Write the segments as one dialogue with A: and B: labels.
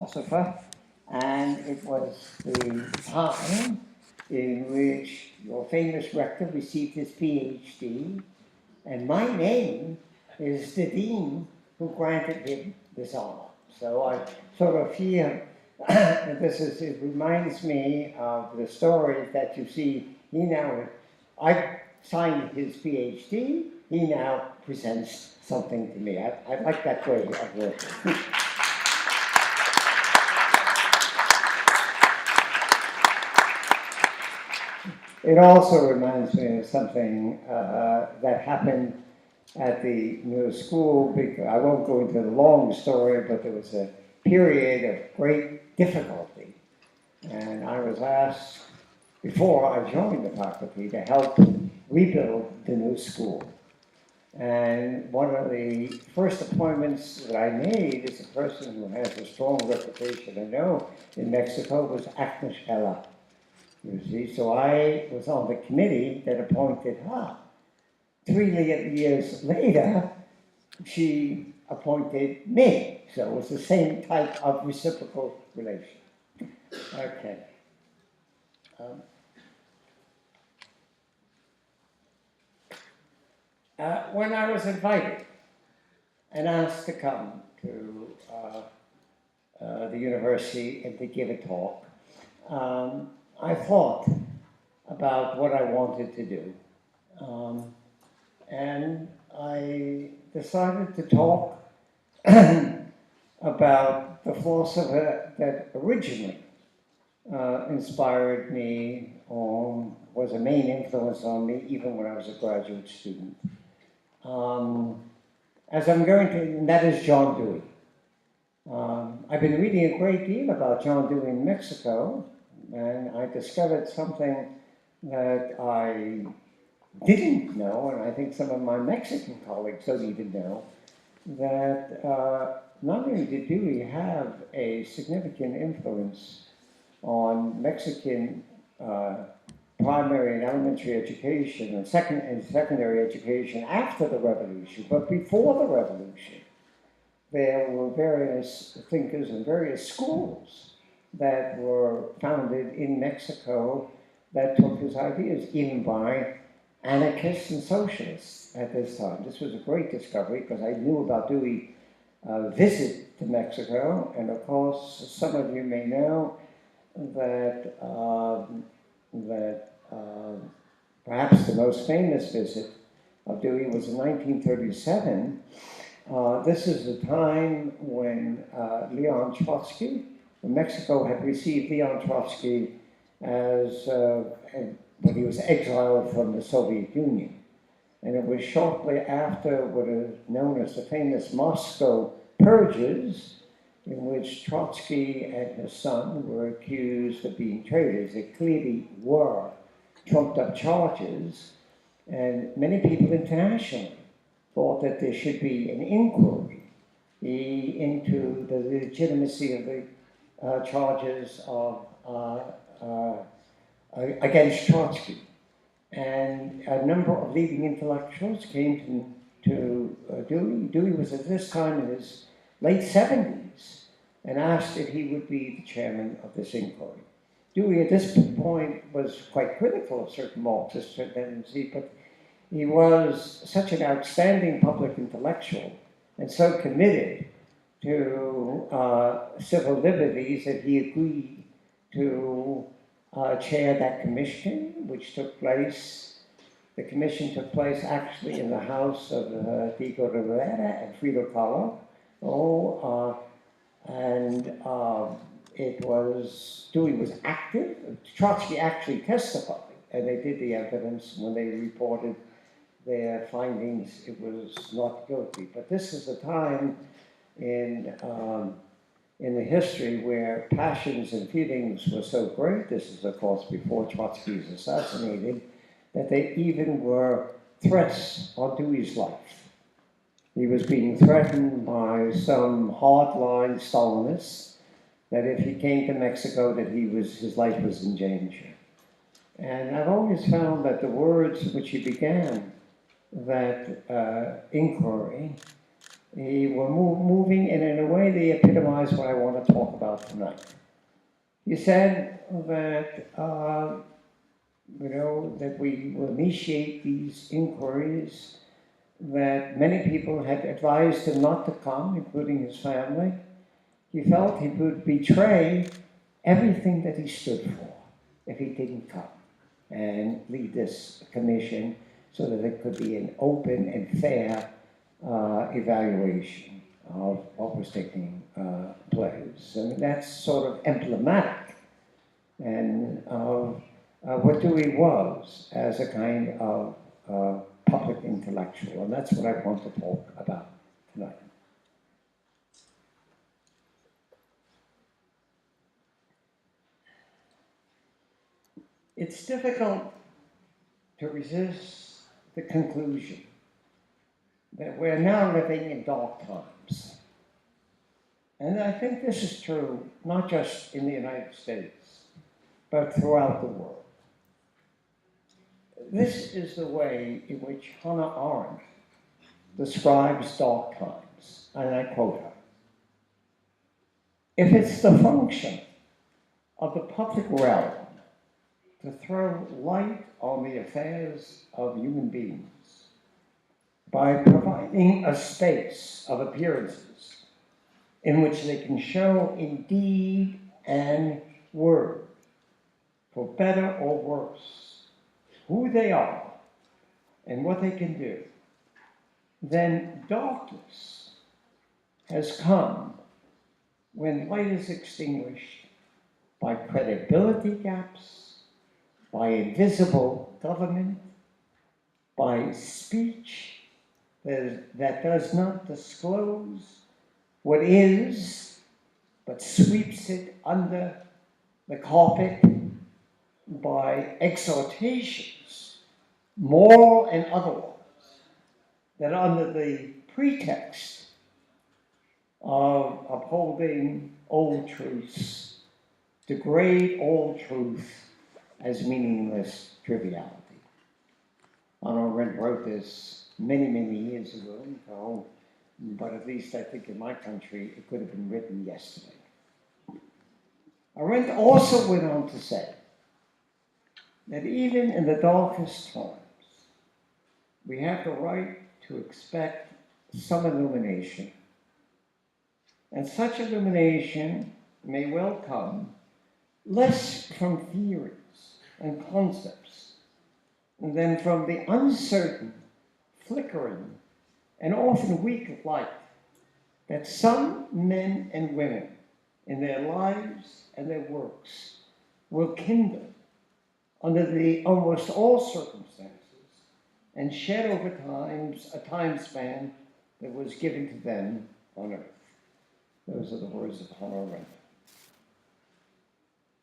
A: philosopher, and it was the time in which your famous rector received his PhD, and my name is the dean who granted him this honor. So I sort of feel that it reminds me of the story that you see. I signed his PhD, he now presents something to me. I like that way of working. It also reminds me of something that happened at the new school, because I won't go into the long story, but there was a period of great difficulty. And I was asked, before I joined the faculty, to help rebuild the new school. And one of the first appointments that I made as a person who has a strong reputation, I know, in Mexico was Agnes Ella. You see, so I was on the committee that appointed her. 3 years later, she appointed me. So it was the same type of reciprocal relation. Okay. When I was invited and asked to come to the university and to give a talk, I thought about what I wanted to do. And I decided to talk about the philosopher that originally inspired me, or was a main influence on me, even when I was a graduate student. As I'm going to, and that is John Dewey. I've been reading a great deal about John Dewey in Mexico, and I discovered something that I didn't know, and I think some of my Mexican colleagues don't even know, that not only did Dewey have a significant influence on Mexican primary and elementary education and secondary education after the revolution, but before the revolution, there were various thinkers and various schools that were founded in Mexico that took his ideas, even by anarchists and socialists at this time. This was a great discovery because I knew about Dewey's visit to Mexico, and of course, some of you may know that perhaps the most famous visit of Dewey was in 1937. This is the time when Leon Trotsky, Mexico had received Leon Trotsky as when he was exiled from the Soviet Union. And it was shortly after what is known as the famous Moscow purges, in which Trotsky and his son were accused of being traitors. They clearly were trumped-up charges, and many people internationally thought that there should be an inquiry into the legitimacy of the charges of against Trotsky. And a number of leading intellectuals came to Dewey. Dewey was at this time in his late 70s and asked if he would be the chairman of this inquiry. Dewey at this point was quite critical of certain Marxist tendencies, but he was such an outstanding public intellectual and so committed to civil liberties that he agreed to chair that commission, which took place. The commission took place actually in the house of Diego Rivera and Frida Kahlo. Dewey was active. Trotsky actually testified, and they did the evidence. When they reported their findings, it was not guilty. But this is a time in the history where passions and feelings were so great. This is, of course, before Trotsky was assassinated, that they even were threats on Dewey's life. He was being threatened by some hardline Stalinists that if he came to Mexico, that his life was in danger. And I've always found that the words in which he began that inquiry He were moving, and in a way they epitomize what I want to talk about tonight. He said that, that we will initiate these inquiries, that many people had advised him not to come, including his family. He felt he would betray everything that he stood for if he didn't come and lead this commission so that it could be an open and fair evaluation of what was taking place. I mean, that's sort of emblematic and of what Dewey was as a kind of public intellectual, and that's what I want to talk about tonight. It's difficult to resist the conclusion that we're now living in dark times. And I think this is true not just in the United States, but throughout the world. This is the way in which Hannah Arendt describes dark times, and I quote her. If it's the function of the public realm to throw light on the affairs of human beings by providing a space of appearances in which they can show in deed and word, for better or worse, who they are and what they can do, then darkness has come when light is extinguished by credibility gaps, by invisible government, by speech that does not disclose what is, but sweeps it under the carpet, by exhortations, moral and otherwise, that under the pretext of upholding old truths, degrade all truth as meaningless triviality. Hannah Arendt wrote this many, many years ago, but at least I think in my country it could have been written yesterday. Arendt also went on to say that even in the darkest times, we have the right to expect some illumination. And such illumination may well come less from theories and concepts than from the uncertain, flickering, and often weak light that some men and women in their lives and their works will kindle under the almost all circumstances and shed over a time span that was given to them on earth. Those are the words of Hannah Arendt.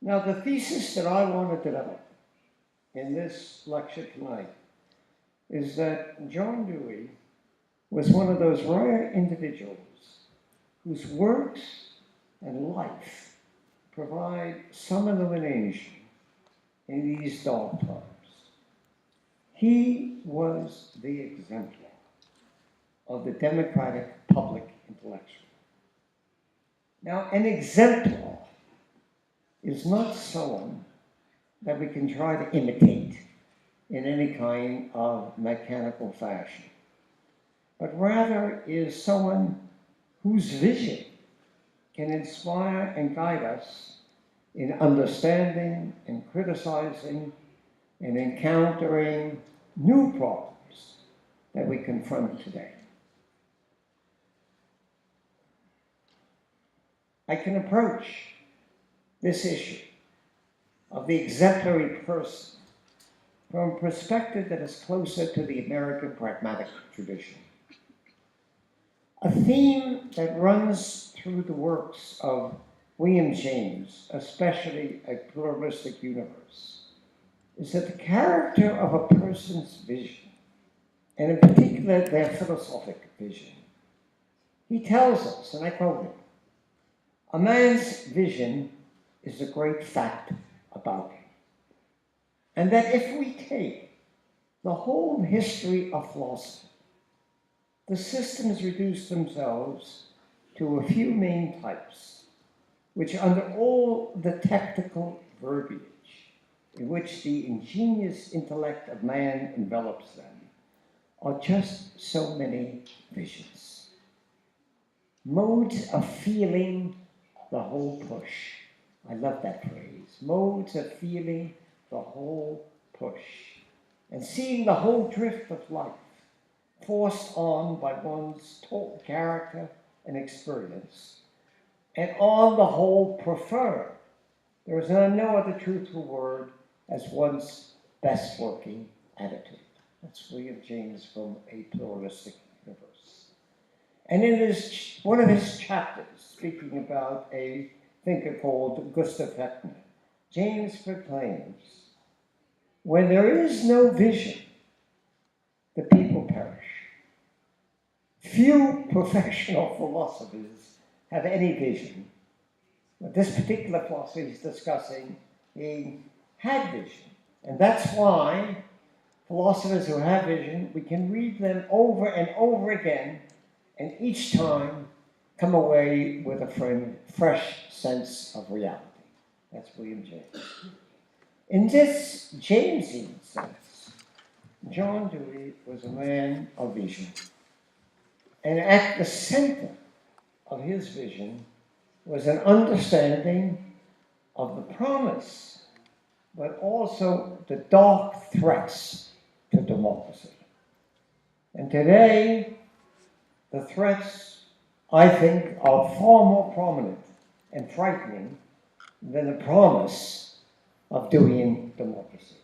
A: Now, the thesis that I want to develop in this lecture tonight is that John Dewey was one of those rare individuals whose works and life provide some illumination in these dark times. He was the exemplar of the democratic public intellectual. Now, an exemplar is not someone that we can try to imitate in any kind of mechanical fashion, but rather is someone whose vision can inspire and guide us in understanding and criticizing and encountering new problems that we confront today. I can approach this issue of the exemplary person from a perspective that is closer to the American pragmatic tradition. A theme that runs through the works of William James, especially A Pluralistic Universe, is that the character of a person's vision, and in particular their philosophic vision, he tells us, and I quote him, "A man's vision is a great fact about him." And that if we take the whole history of philosophy the systems reduce themselves to a few main types, which under all the technical verbiage in which the ingenious intellect of man envelops them, are just so many visions. Modes of feeling the whole push. I love that phrase. Modes of feeling the whole push. And seeing the whole drift of life forced on by one's total character and experience, and on the whole prefer, there is no other truthful word, as one's best working attitude. That's William James from A Pluralistic Universe. And in one of his chapters, speaking about a thinker called Gustav Hettner, James proclaims, when there is no vision, the people perish. Few professional philosophers have any vision. But this particular philosophy he's discussing, he had vision. And that's why philosophers who have vision, we can read them over and over again, and each time come away with a fresh sense of reality. That's William James. In this Jamesian sense, John Dewey was a man of vision. And at the center of his vision was an understanding of the promise, but also the dark threats to democracy. And today, the threats, I think, are far more prominent and frightening than the promise of Deweyan democracy.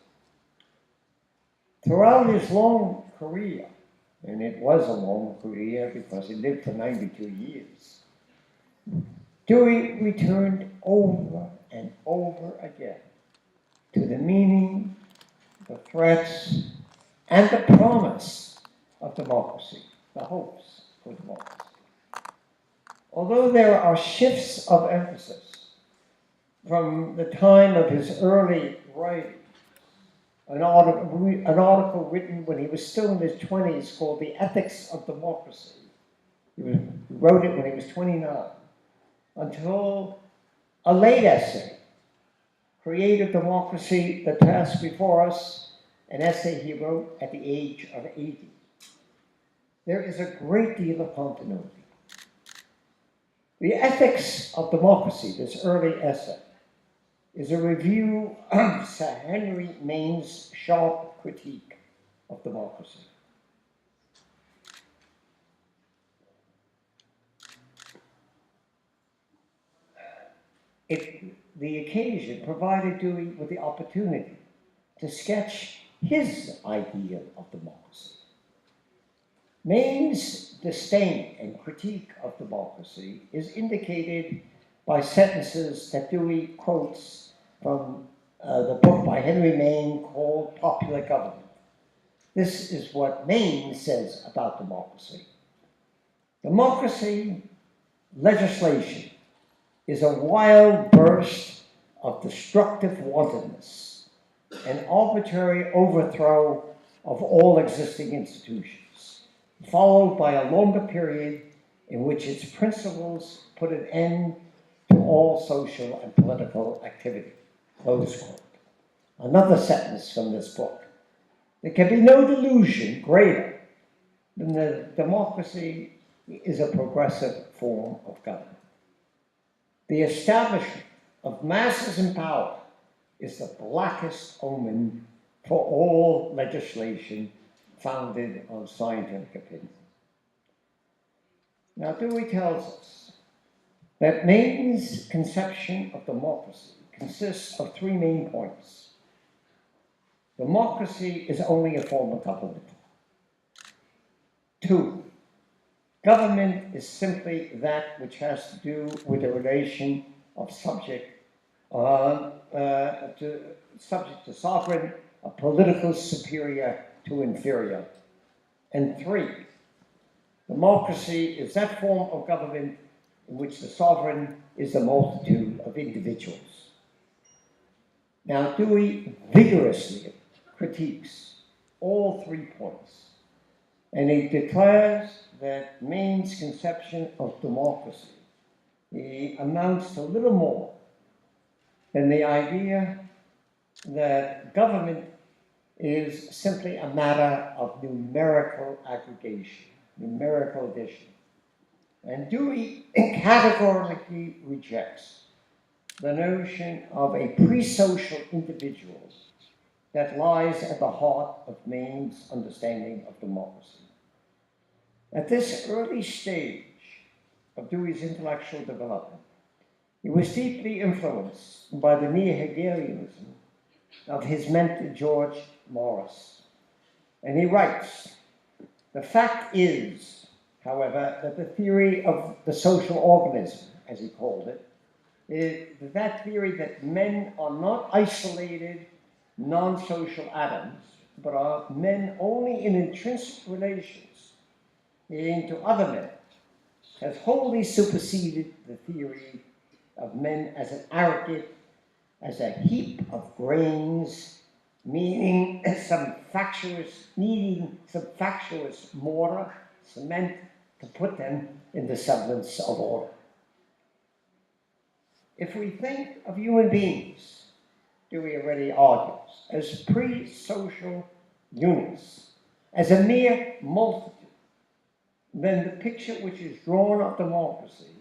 A: Throughout his long career, and it was a long career because he lived for 92 years, Dewey returned over and over again to the meaning, the threats, and the promise of democracy, the hopes for democracy. Although there are shifts of emphasis from the time of his early writing, an article written when he was still in his 20s called The Ethics of Democracy. He wrote it when he was 29, until a late essay, Creative Democracy, the Task Before Us, an essay he wrote at the age of 80. There is a great deal of continuity. The Ethics of Democracy, this early essay, is a review of Sir Henry Maine's sharp critique of democracy. The occasion provided Dewey with the opportunity to sketch his idea of democracy. Maine's disdain and critique of democracy is indicated by sentences that Dewey quotes from the book by Henry Maine called Popular Government. This is what Maine says about democracy. Democracy, legislation, is a wild burst of destructive wantonness, an arbitrary overthrow of all existing institutions, followed by a longer period in which its principles put an end to all social and political activity. Close quote. Another sentence from this book. There can be no delusion greater than that democracy is a progressive form of government. The establishment of masses in power is the blackest omen for all legislation founded on scientific opinion. Now, Dewey tells us that Maine's conception of democracy consists of three main points. Democracy is only a form of government. 2, government is simply that which has to do with the relation of subject to sovereign, a political superior to inferior. And 3, democracy is that form of government in which the sovereign is the multitude of individuals. Now, Dewey vigorously critiques all 3 points And he declares that Maine's conception of democracy amounts to little more than the idea that government is simply a matter of numerical aggregation, numerical addition. And Dewey categorically rejects the notion of a pre-social individual that lies at the heart of Maine's understanding of democracy. At this early stage of Dewey's intellectual development, he was deeply influenced by the neo-Hegelianism of his mentor George Morris. And he writes, "The fact is, however, that the theory of the social organism, as he called it, is that theory that men are not isolated, non-social atoms, but are men only in intrinsic relations to other men, has wholly superseded the theory of men as an aggregate, as a heap of grains, needing some factious mortar, cement, to put them in the semblance of order." If we think of human beings, Dewey already argues, as pre-social units, as a mere multitude, then the picture which is drawn of democracy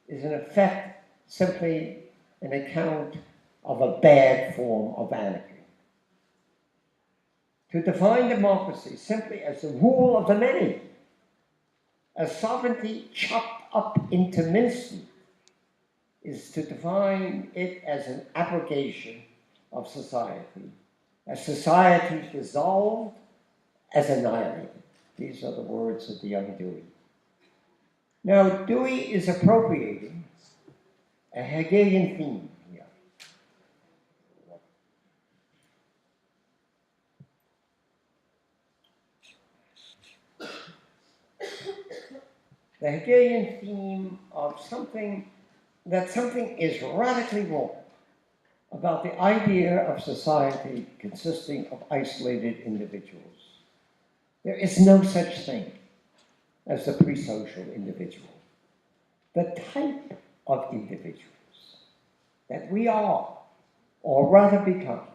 A: is in effect simply an account of a bad form of anarchy. To define democracy simply as the rule of the many, as sovereignty chopped up into mincemeat, is to define it as an abrogation of society, as society dissolved, as annihilated. These are the words of the young Dewey. Now, Dewey is appropriating a Hegelian theme here. The Hegelian theme of something is radically wrong about the idea of society consisting of isolated individuals. There is no such thing as the pre-social individual. The type of individuals that we are, or rather become,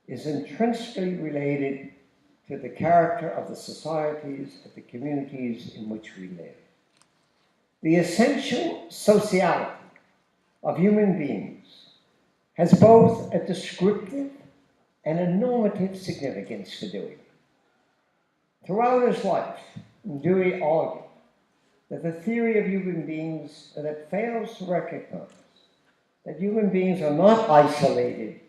A: is intrinsically related to the character of the societies and the communities in which we live. The essential sociality of human beings has both a descriptive and a normative significance for Dewey. Throughout his life, Dewey argued that the theory of human beings that fails to recognize that human beings are not isolated,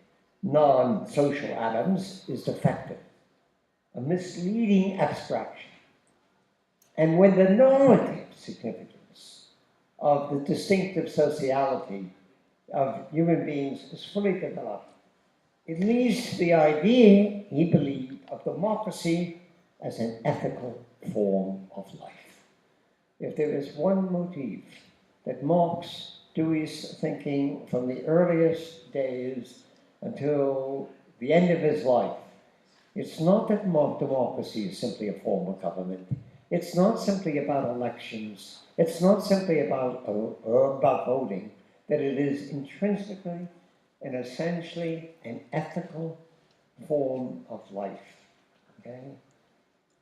A: non-social atoms is defective, a misleading abstraction. And when the normative significance of the distinctive sociality of human beings is fully developed, it leads to the idea, he believed, of democracy as an ethical form of life. If there is one motif that marks Dewey's thinking from the earliest days until the end of his life, it's not that democracy is simply a form of government. It's not simply about elections. It's not simply about voting, that it is intrinsically and essentially an ethical form of life. Okay?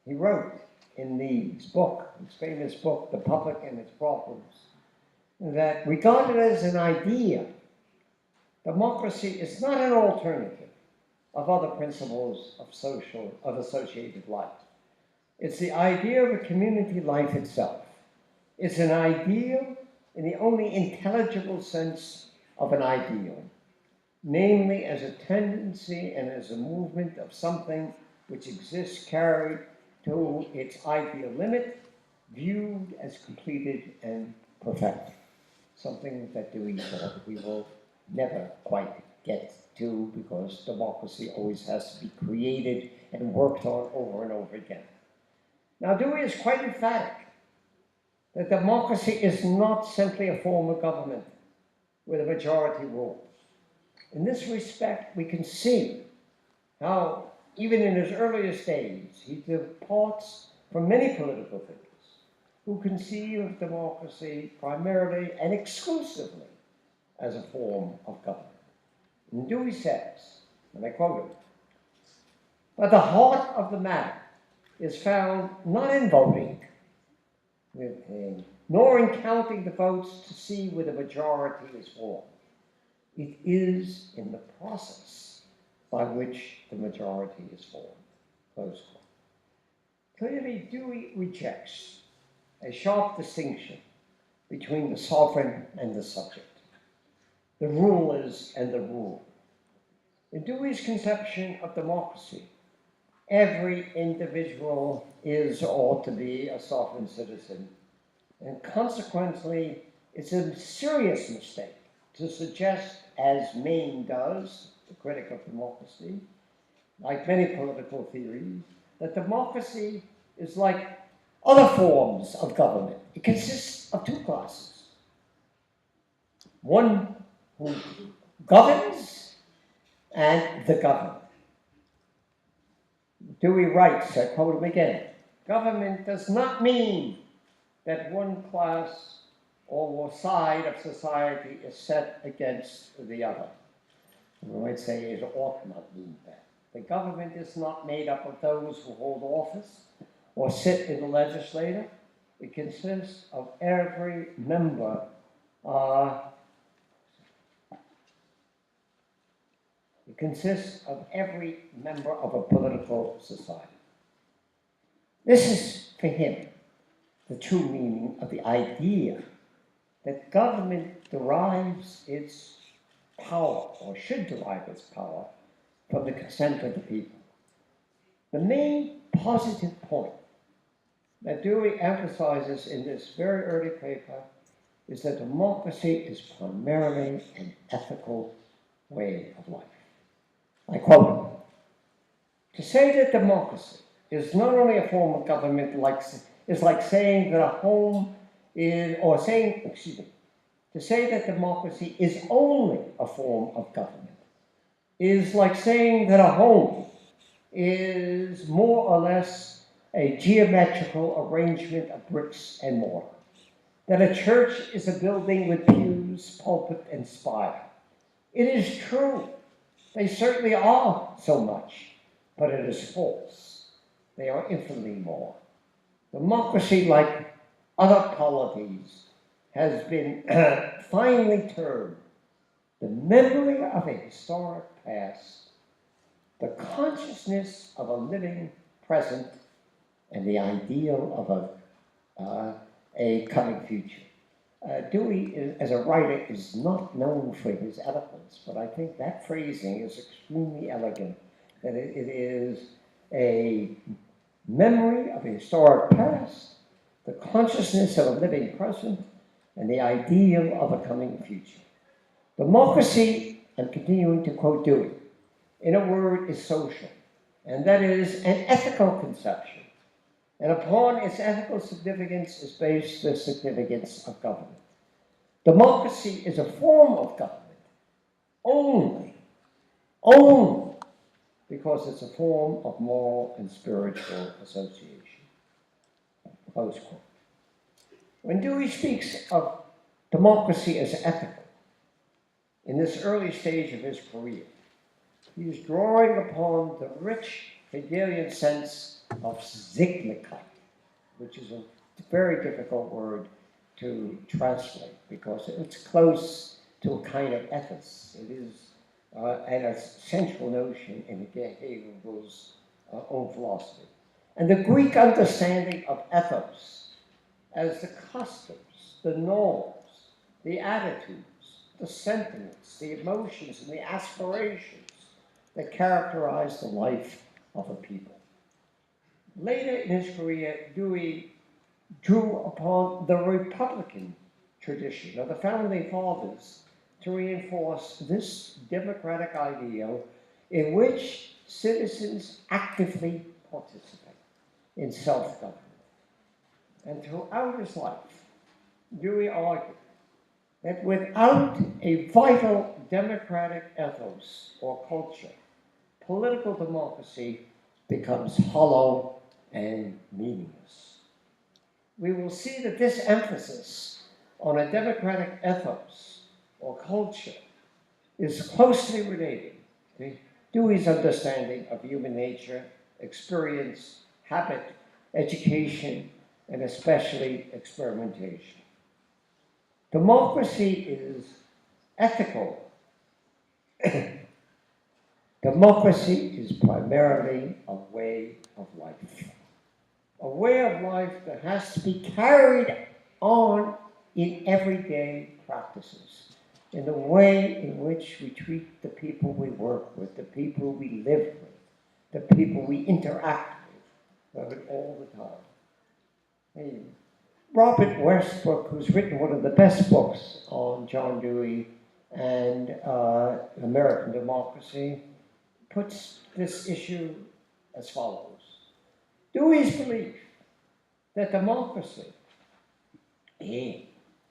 A: He wrote in his famous book, The Public and Its Problems, that regarded as an idea, democracy is not an alternative of other principles of associated life. It's the idea of a community life itself. It's an ideal in the only intelligible sense of an ideal, namely as a tendency and as a movement of something which exists carried to its ideal limit, viewed as completed and perfected. Something that Dewey thought we will never quite get to, because democracy always has to be created and worked on over and over again. Now, Dewey is quite emphatic that democracy is not simply a form of government with a majority rule. In this respect, we can see how, even in his earliest days, he departs from many political thinkers who conceive of democracy primarily and exclusively as a form of government. And Dewey says, and I quote him, "But the heart of the matter is found not in voting, nor in counting the votes to see where the majority is formed. It is in the process by which the majority is formed." Close quote. Clearly, Dewey rejects a sharp distinction between the sovereign and the subject, the rulers and the ruled. In Dewey's conception of democracy, every individual is or ought to be a sovereign citizen, and consequently, it's a serious mistake to suggest, as Maine does, the critic of democracy, like many political theories, that democracy is like other forms of government. It consists of two classes. One who governs and the governed. Dewey writes, I quote him again, "Government does not mean that one class or side of society is set against the other." We might say it ought not mean that. The government is not made up of those who hold office or sit in the legislature. It consists of every member of a political society. This is, for him, the true meaning of the idea that government derives its power, or should derive its power, from the consent of the people. The main positive point that Dewey emphasizes in this very early paper is that democracy is primarily an ethical way of life. I quote him, "To say that democracy is not only a form of government is like saying that a home is, or saying, to say that democracy is only a form of government is like saying that a home is more or less a geometrical arrangement of bricks and mortar, that a church is a building with pews, pulpit, and spire. It is true, they certainly are so much, but it is false. They are infinitely more. Democracy, like other polities, has been finely termed the memory of a historic past, the consciousness of a living present, and the ideal of a coming future." Dewey, as a writer, is not known for his eloquence, but I think that phrasing is extremely elegant, that it is a memory of a historic past, the consciousness of a living present, and the ideal of a coming future. Democracy, I'm continuing to quote Dewey, in a word, is social, and that is an ethical conception. And upon its ethical significance is based the significance of government. Democracy is a form of government only because it's a form of moral and spiritual association. Close quote. When Dewey speaks of democracy as ethical, in this early stage of his career, he is drawing upon the rich Hegelian sense of Sittlichkeit, which is a very difficult word to translate because it's close to a kind of ethics. It is an essential notion in Hegel's own philosophy. And the Greek understanding of ethos as the customs, the norms, the attitudes, the sentiments, the emotions, and the aspirations that characterize the life of a people. Later in his career, Dewey drew upon the Republican tradition of the Founding Fathers to reinforce this democratic ideal in which citizens actively participate in self-government. And throughout his life, Dewey argued that without a vital democratic ethos or culture, political democracy becomes hollow and meaningless. We will see that this emphasis on a democratic ethos or culture is closely related to Dewey's understanding of human nature, experience, habit, education, and especially experimentation. Democracy is ethical. Democracy is primarily a way of life. A way of life that has to be carried on in everyday practices, in the way in which we treat the people we work with, the people we live with, the people we interact with all the time. Hey, Robert Westbrook, who's written one of the best books on John Dewey and American democracy, puts this issue as follows. Dewey's belief that democracy,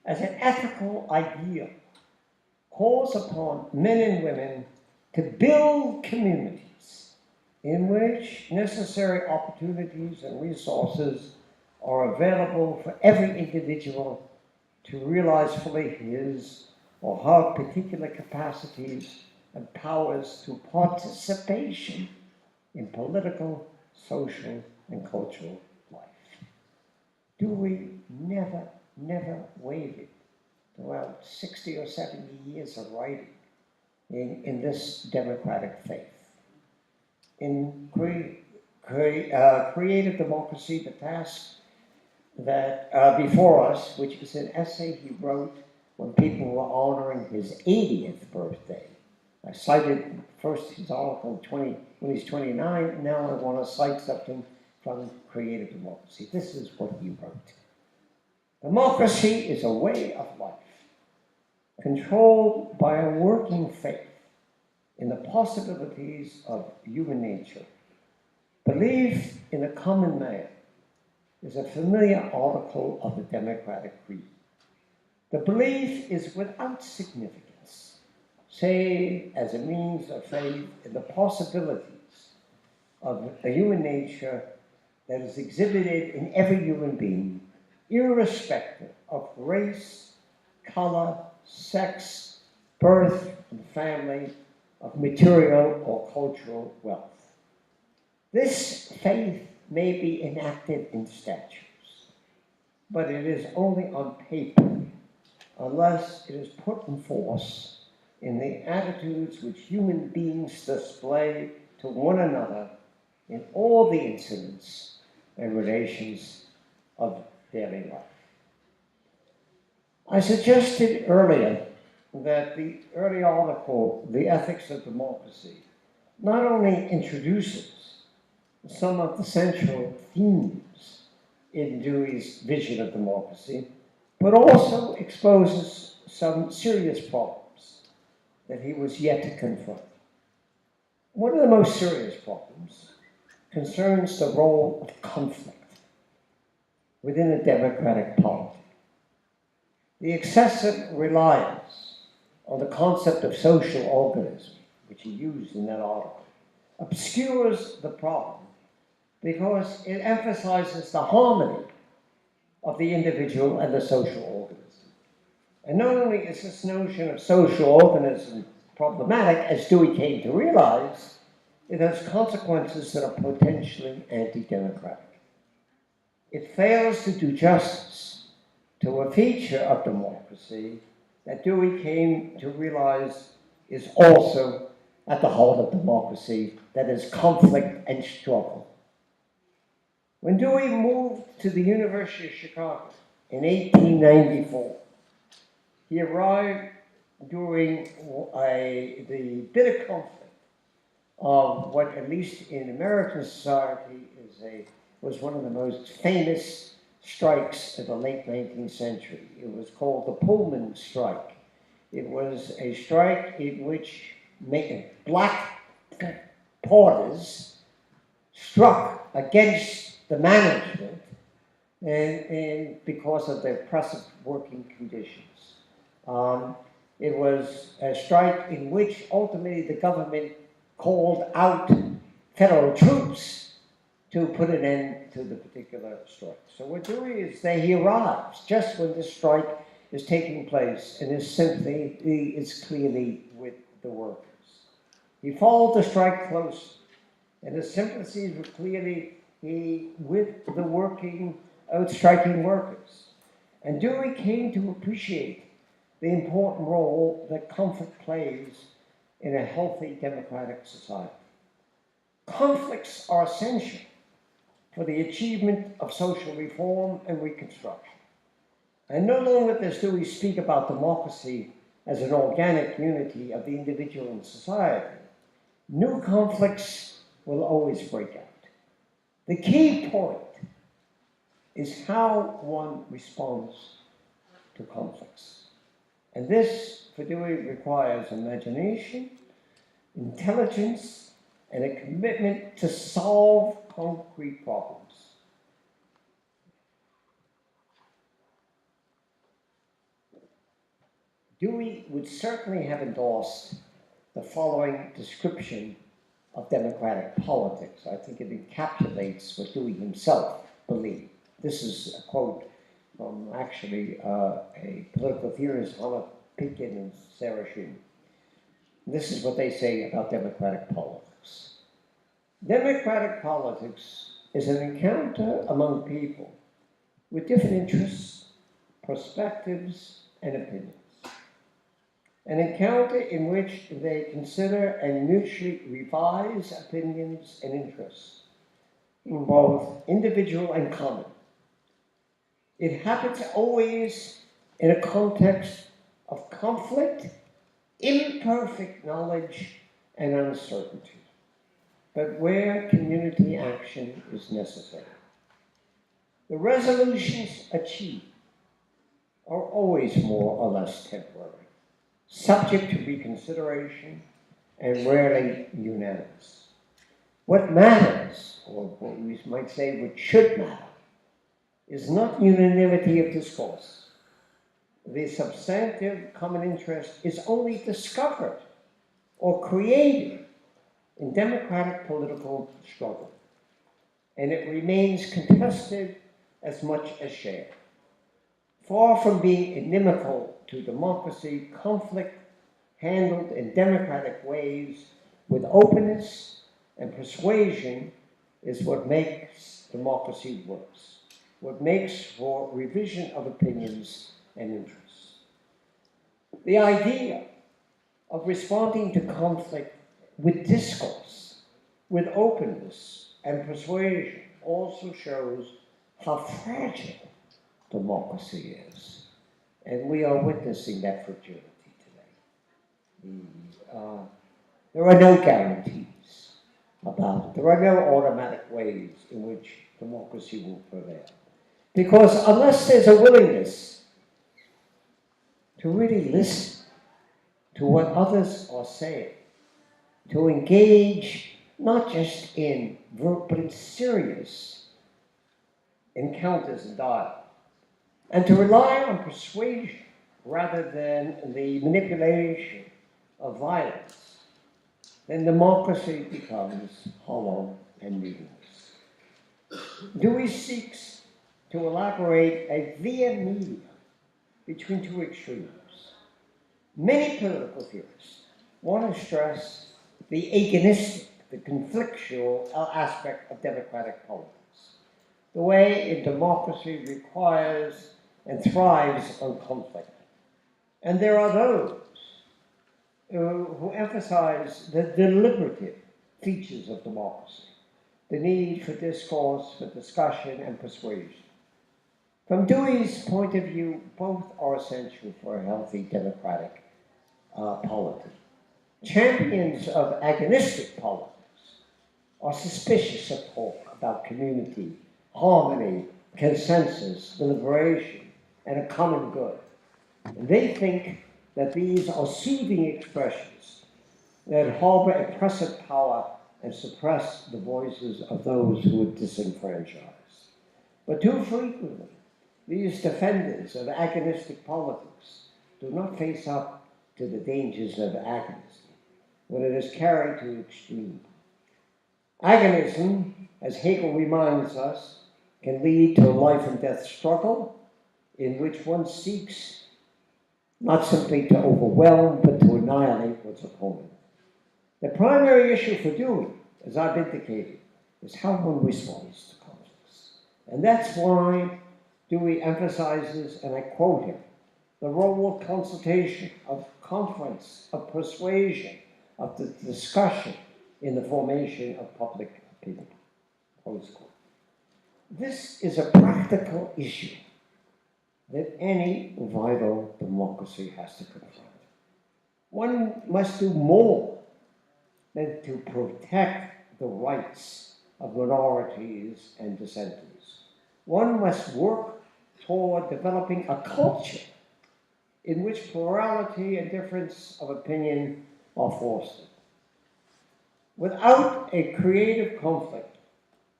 A: as an ethical ideal, calls upon men and women to build communities in which necessary opportunities and resources are available for every individual to realize fully his or her particular capacities and powers through participation in political, social, and cultural life. Dewey never wavered throughout 60 or 70 years of writing in this democratic faith. In Creative Democracy, the task that before us, which is an essay he wrote when people were honoring his 80th birthday. I cited first his article when he's 29, and now I want to cite something from Creative Democracy. This is what he wrote. Democracy is a way of life, controlled by a working faith in the possibilities of human nature. Belief in the common man is a familiar article of the Democratic Creed. The belief is without significance, save as a means of faith in the possibilities of a human nature that is exhibited in every human being, irrespective of race, color, sex, birth, and family, of material or cultural wealth. This faith may be enacted in statutes, but it is only on paper unless it is put in force in the attitudes which human beings display to one another in all the incidents and relations of daily life. I suggested earlier that the early article, The Ethics of Democracy, not only introduces some of the central themes in Dewey's vision of democracy, but also exposes some serious problems that he was yet to confront. One of the most serious problems concerns the role of conflict within a democratic polity. The excessive reliance on the concept of social organism, which he used in that article, obscures the problem because it emphasizes the harmony of the individual and the social organism. And not only is this notion of social organism problematic, as Dewey came to realize, it has consequences that are potentially anti-democratic. It fails to do justice to a feature of democracy that Dewey came to realize is also at the heart of democracy, that is conflict and struggle. When Dewey moved to the University of Chicago in 1894, he arrived during the bitter conflict of what, at least in American society, was one of the most famous strikes of the late 19th century. It was called the Pullman Strike. It was a strike in which black porters struck against the management and because of their oppressive working conditions. It was a strike in which ultimately the government called out federal troops to put an end to the particular strike. So what Dewey is there, he arrives just when the strike is taking place, and his sympathy is clearly with the workers. He followed the strike closely, and his sympathies were clearly with the striking workers. And Dewey came to appreciate the important role that conflict plays in a healthy democratic society. Conflicts are essential for the achievement of social reform and reconstruction. And no longer does Dewey speak about democracy as an organic unity of the individual and society. New conflicts will always break out. The key point is how one responds to conflicts. And this, for Dewey, requires imagination, intelligence, and a commitment to solve concrete problems. Dewey would certainly have endorsed the following description of democratic politics. I think it encapsulates what Dewey himself believed. This is a quote from actually a political theorist, Hannah Pitkin and Sarah Schumann. This is what they say about democratic politics. Democratic politics is an encounter among people with different interests, perspectives, and opinions. An encounter in which they consider and mutually revise opinions and interests in both individual and common. It happens always in a context of conflict, imperfect knowledge, and uncertainty, but where community action is necessary. The resolutions achieved are always more or less temporary, subject to reconsideration, and rarely unanimous. What matters, or what we might say what should matter, is not unanimity of discourse. The substantive common interest is only discovered or created in democratic political struggle, and it remains contested as much as shared. Far from being inimical to democracy, conflict handled in democratic ways with openness and persuasion is what makes democracy works, what makes for revision of opinions and interests. The idea of responding to conflict with discourse, with openness and persuasion also shows how fragile democracy is. And we are witnessing that fragility today. There are no guarantees about it. There are no automatic ways in which democracy will prevail. Because unless there's a willingness to really listen to what others are saying, to engage not just in verbal, but in serious encounters and dialogue, and to rely on persuasion rather than the manipulation of violence, then democracy becomes hollow and meaningless. Dewey seeks to elaborate a via media between two extremes. Many political theorists want to stress the agonistic, the conflictual aspect of democratic politics. The way a democracy requires and thrives on conflict. And there are those who emphasize the deliberative features of democracy, the need for discourse, for discussion, and persuasion. From Dewey's point of view, both are essential for a healthy democratic polity. Champions of agonistic politics are suspicious of talk about community, harmony, consensus, deliberation, and a common good. And they think that these are soothing expressions that harbor oppressive power and suppress the voices of those who are disenfranchised. But too frequently, these defenders of agonistic politics do not face up to the dangers of agonism when it is carried to extreme. Agonism, as Hegel reminds us, can lead to a life and death struggle in which one seeks not simply to overwhelm, but to annihilate one's opponent. The primary issue for Dewey, as I've indicated, is how one responds to conflicts. And that's why Dewey emphasizes, and I quote him, the role of consultation, of conference, of persuasion, of the discussion in the formation of public opinion. Close quote. This is a practical issue that any vital democracy has to confront. One must do more than to protect the rights of minorities and dissenters. One must work toward developing a culture in which plurality and difference of opinion are fostered. Without a creative conflict,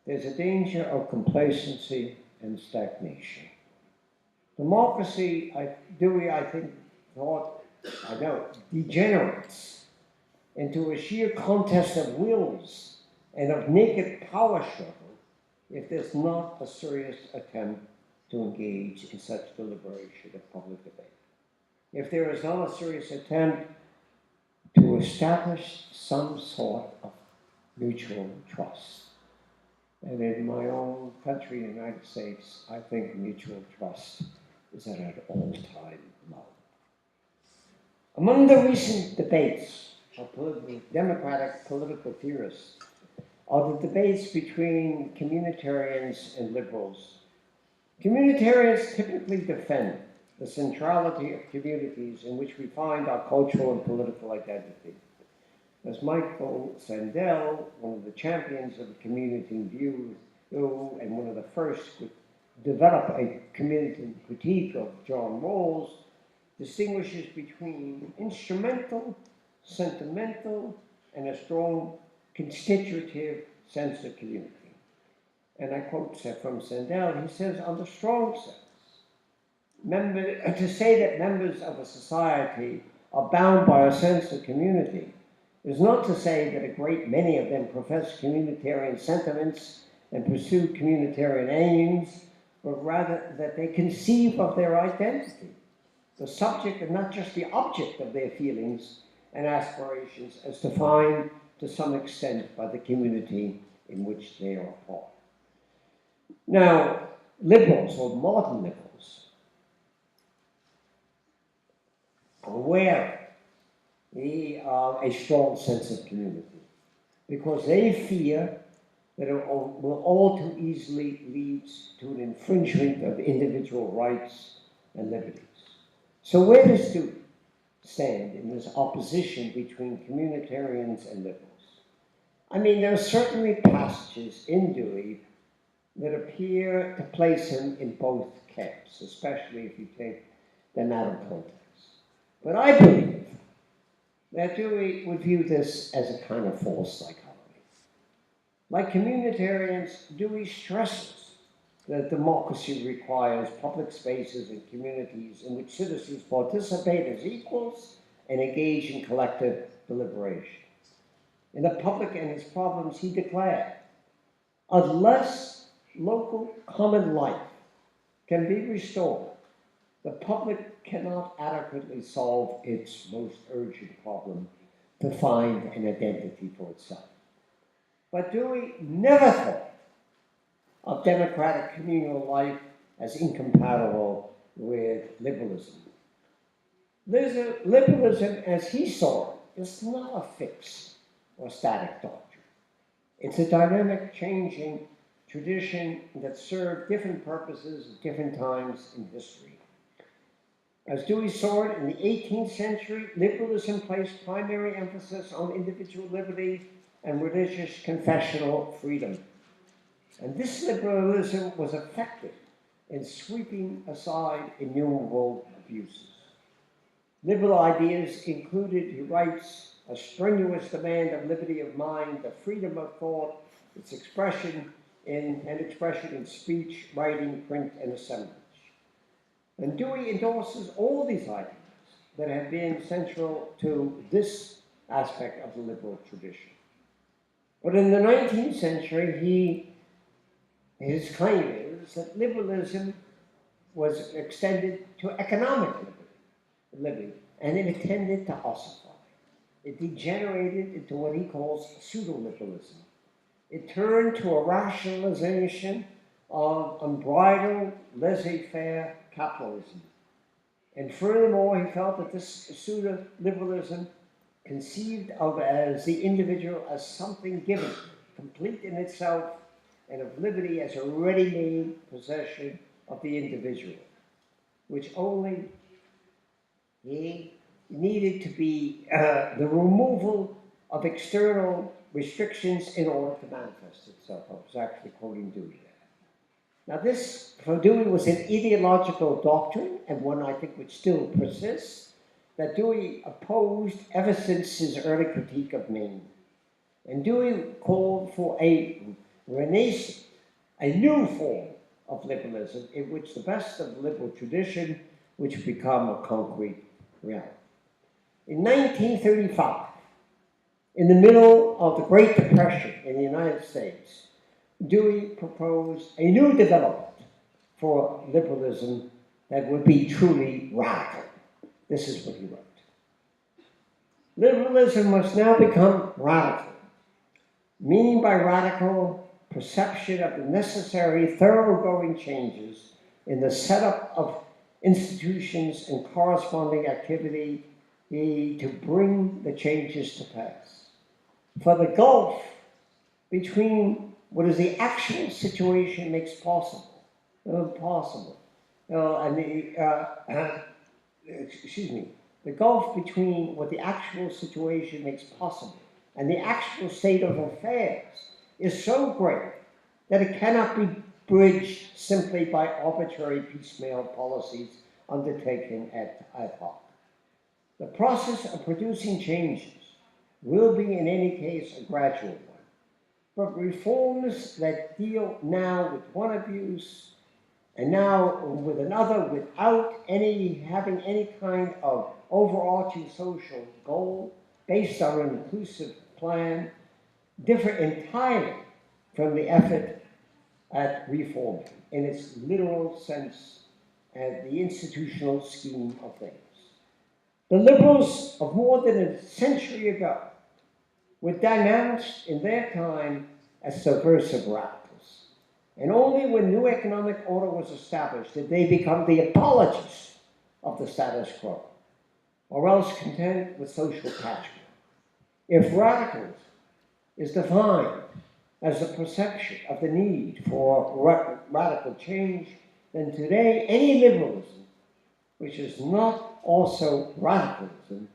A: there's a danger of complacency and stagnation. Democracy, Dewey, I think, degenerates into a sheer contest of wills and of naked power struggle if there's not a serious attempt to engage in such deliberation of public debate. If there is not a serious attempt to establish some sort of mutual trust. And in my own country, the United States, I think mutual trust is at an all-time low. Among the recent debates of democratic political theorists are the debates between communitarians and liberals. Communitarians typically defend the centrality of communities in which we find our cultural and political identity. As Michael Sandel, one of the champions of the community view, and one of the first to develop a community critique of John Rawls, distinguishes between instrumental, sentimental, and a strong constitutive sense of community. And I quote from Sandel, he says, on the strong sense, to say that members of a society are bound by a sense of community is not to say that a great many of them profess communitarian sentiments and pursue communitarian aims, but rather that they conceive of their identity, the subject and not just the object of their feelings and aspirations as defined to some extent by the community in which they are a part. Now, liberals or modern liberals are aware of a strong sense of community because they fear that it will all too easily lead to an infringement of individual rights and liberties. So where does Dewey stand in this opposition between communitarians and liberals? I mean, there are certainly passages in Dewey that appear to place him in both camps, especially if you take them out of context. But I believe that Dewey would view this as a kind of false dichotomy. Like communitarians, Dewey stresses that democracy requires public spaces and communities in which citizens participate as equals and engage in collective deliberation. In The Public and Its Problems, he declared, unless local common life can be restored, the public cannot adequately solve its most urgent problem to find an identity for itself. But Dewey never thought of democratic communal life as incompatible with liberalism. Liberalism, as he saw it, is not a fixed or static doctrine. It's a dynamic, changing tradition that served different purposes at different times in history. As Dewey saw it in the 18th century, liberalism placed primary emphasis on individual liberty and religious confessional freedom. And this liberalism was effective in sweeping aside innumerable abuses. Liberal ideas included, he writes, a strenuous demand of liberty of mind, the freedom of thought, its expression in speech, writing, print, and assemblage. And Dewey endorses all these ideas that have been central to this aspect of the liberal tradition. But in the 19th century, his claim is that liberalism was extended to economic liberty, and it tended to ossify. It degenerated into what he calls pseudo-liberalism. It turned to a rationalization of unbridled, laissez-faire capitalism. And furthermore, he felt that this pseudo-liberalism, conceived of as the individual as something given, complete in itself, and of liberty as a ready-made possession of the individual, which only he needed to be the removal of external restrictions in order to manifest itself. I was actually quoting Dewey there. Now this, for Dewey, was an ideological doctrine, and one I think which still persists, that Dewey opposed ever since his early critique of Maine. And Dewey called for a renaissance, a new form of liberalism, in which the best of the liberal tradition which would become a concrete reality. In 1935, in the middle of the Great Depression in the United States, Dewey proposed a new development for liberalism that would be truly radical. This is what he wrote. Liberalism must now become radical, meaning by radical perception of the necessary thoroughgoing changes in the setup of institutions and corresponding activity to bring the changes to pass. For the gulf between what is the actual situation makes possible, the gulf between what the actual situation makes possible and the actual state of affairs is so great that it cannot be bridged simply by arbitrary piecemeal policies undertaken ad hoc. The process of producing changes will be, in any case, a gradual one. But reforms that deal now with one abuse and now with another without having any kind of overarching social goal based on an inclusive plan differ entirely from the effort at reforming in its literal sense as the institutional scheme of things. The liberals of more than a century ago were denounced in their time as subversive radicals. And only when new economic order was established did they become the apologists of the status quo, or else content with social patchwork. If radicalism is defined as the perception of the need for radical change, then today any liberalism which is not also radicalism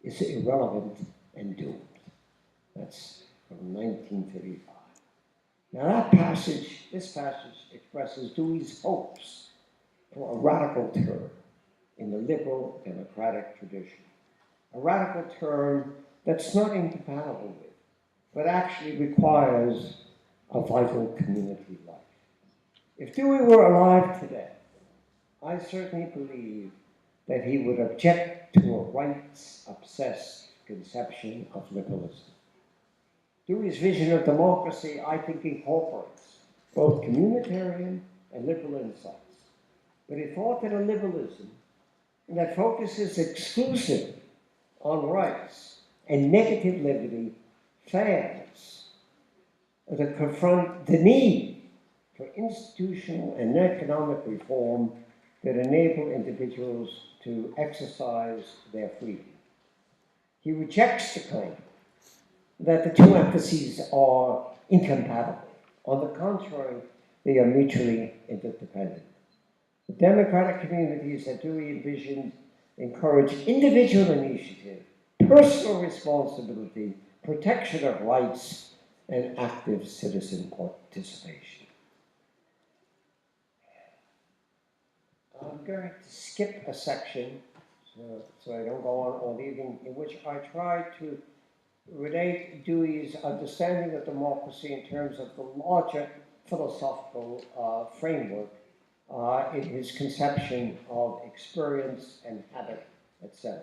A: is irrelevant and doomed. That's from 1935. Now this passage expresses Dewey's hopes for a radical turn in the liberal democratic tradition. A radical turn that's not incompatible with, but actually requires a vital community life. If Dewey were alive today, I certainly believe that he would object to a rights-obsessed conception of liberalism. Dewey's vision of democracy, I think, incorporates both communitarian and liberal insights. But he thought that a liberalism that focuses exclusively on rights and negative liberty fails to confront the need for institutional and economic reform that enable individuals to exercise their freedom. He rejects the claim that the two emphases are incompatible. On the contrary, they are mutually interdependent. The democratic communities that Dewey envisioned encourage individual initiative, personal responsibility, protection of rights, and active citizen participation. I'm going to skip a section so I don't go on all evening, in which I try to relate Dewey's understanding of democracy in terms of the larger philosophical framework in his conception of experience and habit, etc.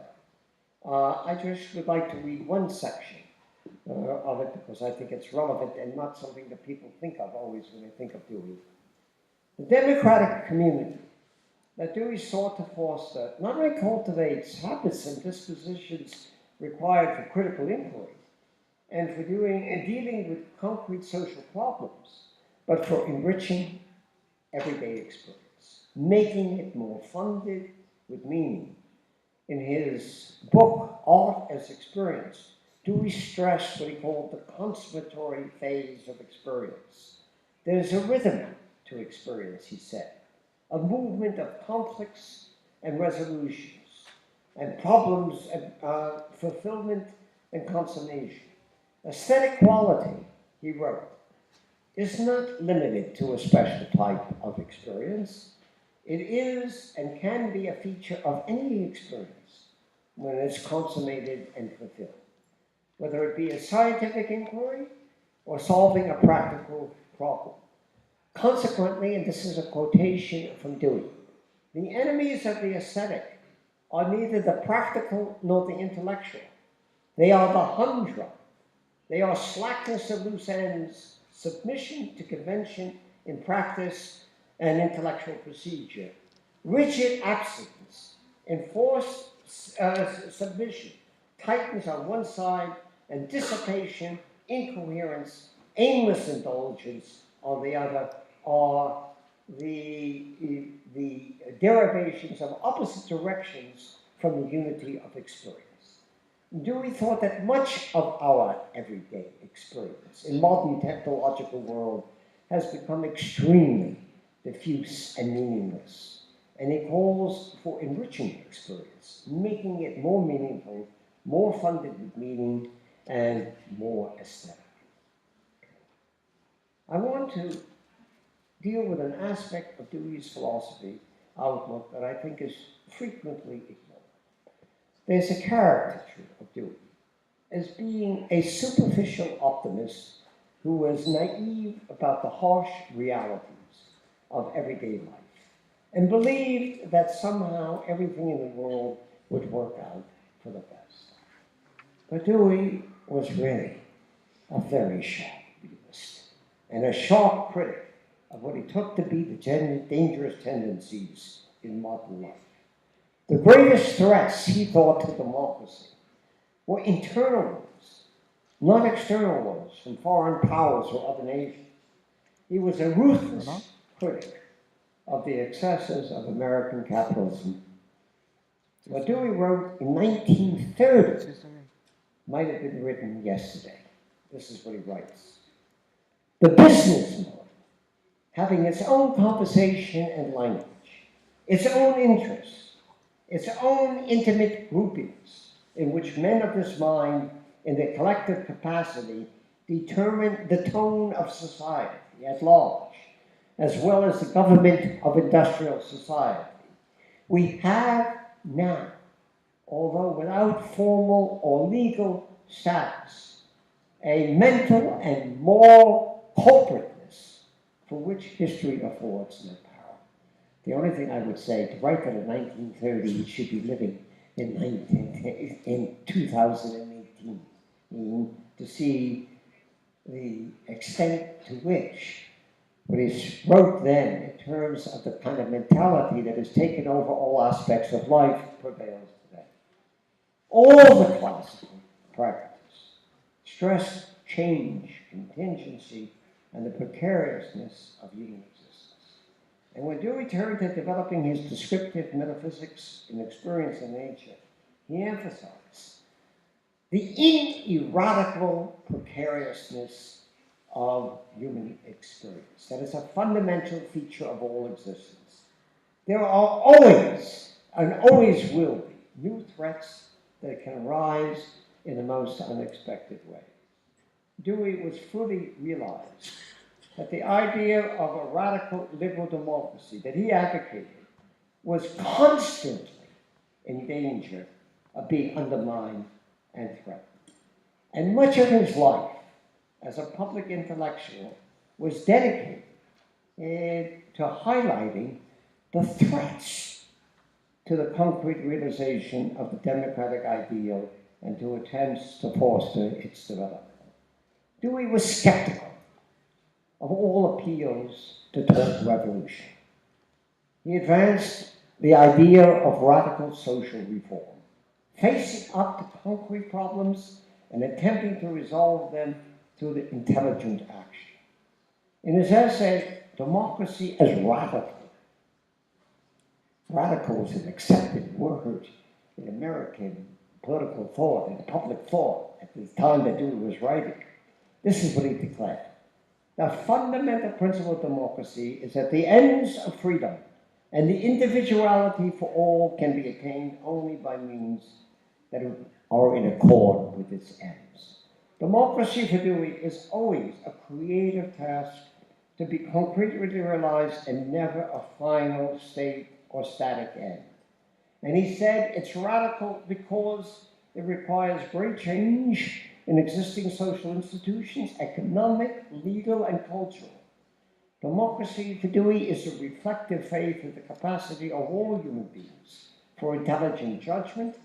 A: I just would like to read one section of it because I think it's relevant and not something that people think of always when they think of Dewey. The democratic community that Dewey sought to foster not only cultivates habits and dispositions required for critical inquiry and for dealing with concrete social problems, but for enriching everyday experience, making it more funded with meaning. In his book, Art as Experience, Dewey stressed what he called the consummatory phase of experience. There's a rhythm to experience, he said, a movement of conflicts and resolutions, and problems and fulfillment and consummation. Aesthetic quality, he wrote, is not limited to a special type of experience. It is and can be a feature of any experience when it's consummated and fulfilled, whether it be a scientific inquiry or solving a practical problem. Consequently, and this is a quotation from Dewey, the enemies of the aesthetic are neither the practical nor the intellectual. They are the humdrum. They are slackness of loose ends, submission to convention in practice and intellectual procedure, rigid absence, enforced submission, tightness on one side, and dissipation, incoherence, aimless indulgence on the other are the derivations of opposite directions from the unity of experience. Dewey thought that much of our everyday experience in modern technological world has become extremely diffuse and meaningless, and he calls for enriching experience, making it more meaningful, more funded with meaning, and more aesthetic. I want to deal with an aspect of Dewey's philosophy outlook that I think is frequently ignored. There's a caricature of Dewey as being a superficial optimist who was naive about the harsh realities of everyday life and believed that somehow everything in the world would work out for the best. But Dewey was really a very sharp realist and a sharp critic of what he took to be the dangerous tendencies in modern life. The greatest threats, he thought, to democracy were internal ones, not external ones from foreign powers or other nations. He was a ruthless critic of the excesses of American capitalism. What Dewey wrote in 1930 might have been written yesterday. This is what he writes. The business model, having its own conversation and language, its own interests, its own intimate groupings, in which men of this mind, in their collective capacity, determine the tone of society at large, as well as the government of industrial society. We have now, although without formal or legal status, a mental and moral culpritness for which history affords no power. The only thing I would say, to write that in 1930, you should be living in 2018, to see the extent to which what he wrote then in terms of the kind of mentality that has taken over all aspects of life prevails today. All the classical practices stress change, contingency, and the precariousness of human existence. And when Dewey turned to developing his descriptive metaphysics in experience and nature, he emphasized the ineradicable precariousness of human experience. That is a fundamental feature of all existence. There are always, and always will be, new threats that can arise in the most unexpected way. Dewey was fully realized that the idea of a radical liberal democracy that he advocated was constantly in danger of being undermined and threatened. And much of his life as a public intellectual was dedicated to highlighting the threats to the concrete realization of the democratic ideal and to attempts to foster its development. Dewey was skeptical of all appeals to total revolution. He advanced the idea of radical social reform, facing up to concrete problems and attempting to resolve them through the intelligent action. In his essay, Democracy as Radical, radical is an accepted word in American political thought and public thought at the time that Dewey was writing. This is what he declared. The fundamental principle of democracy is that the ends of freedom and the individuality for all can be attained only by means that are in accord with its ends. Democracy for Dewey is always a creative task to be concretely realized and never a final state or static end. And he said it's radical because it requires great change in existing social institutions, economic, legal, and cultural. Democracy for Dewey is a reflective faith in the capacity of all human beings for intelligent judgment,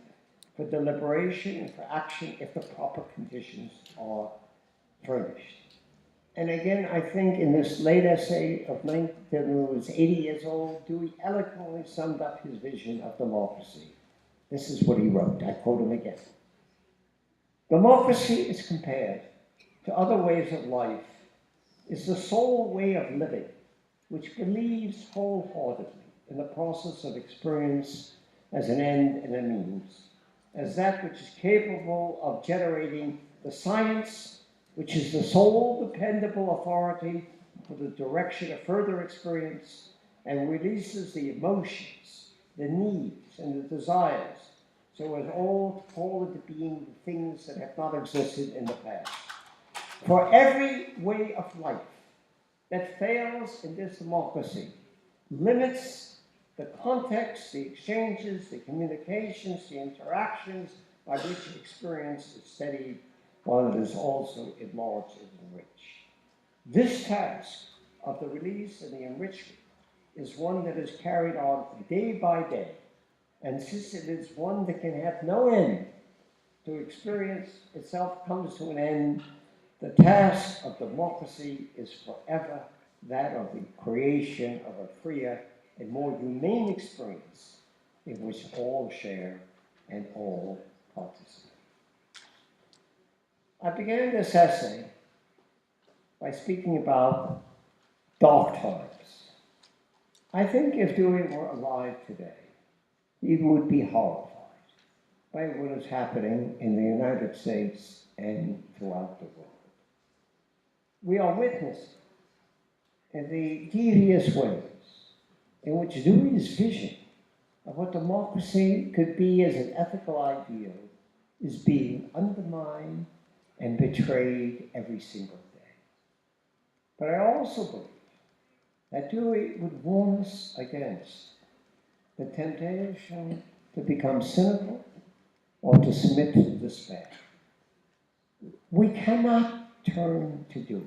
A: for deliberation, and for action if the proper conditions are furnished. And again, I think in this late essay of when he was 80 years old, Dewey eloquently summed up his vision of democracy. This is what he wrote. I quote him again. Democracy is compared to other ways of life, is the sole way of living which believes wholeheartedly in the process of experience as an end and a means, as that which is capable of generating the science which is the sole dependable authority for the direction of further experience and releases the emotions, the needs, and the desires, so as all to call into being the things that have not existed in the past. For every way of life that fails in this democracy limits the context, the exchanges, the communications, the interactions by which experience is studied, while it is also enlarged and enriched. This task of the release and the enrichment is one that is carried on day by day, and since it is one that can have no end, to experience itself comes to an end, the task of democracy is forever that of the creation of a freer and more humane experience in which all share and all participate. I began this essay by speaking about dark times. I think if Dewey were alive today, he would be horrified by what is happening in the United States and throughout the world. We are witnessing in the devious ways in which Dewey's vision of what democracy could be as an ethical ideal is being undermined and betrayed every single day. But I also believe that Dewey would warn us against the temptation to become cynical or to submit to despair. We cannot turn to Dewey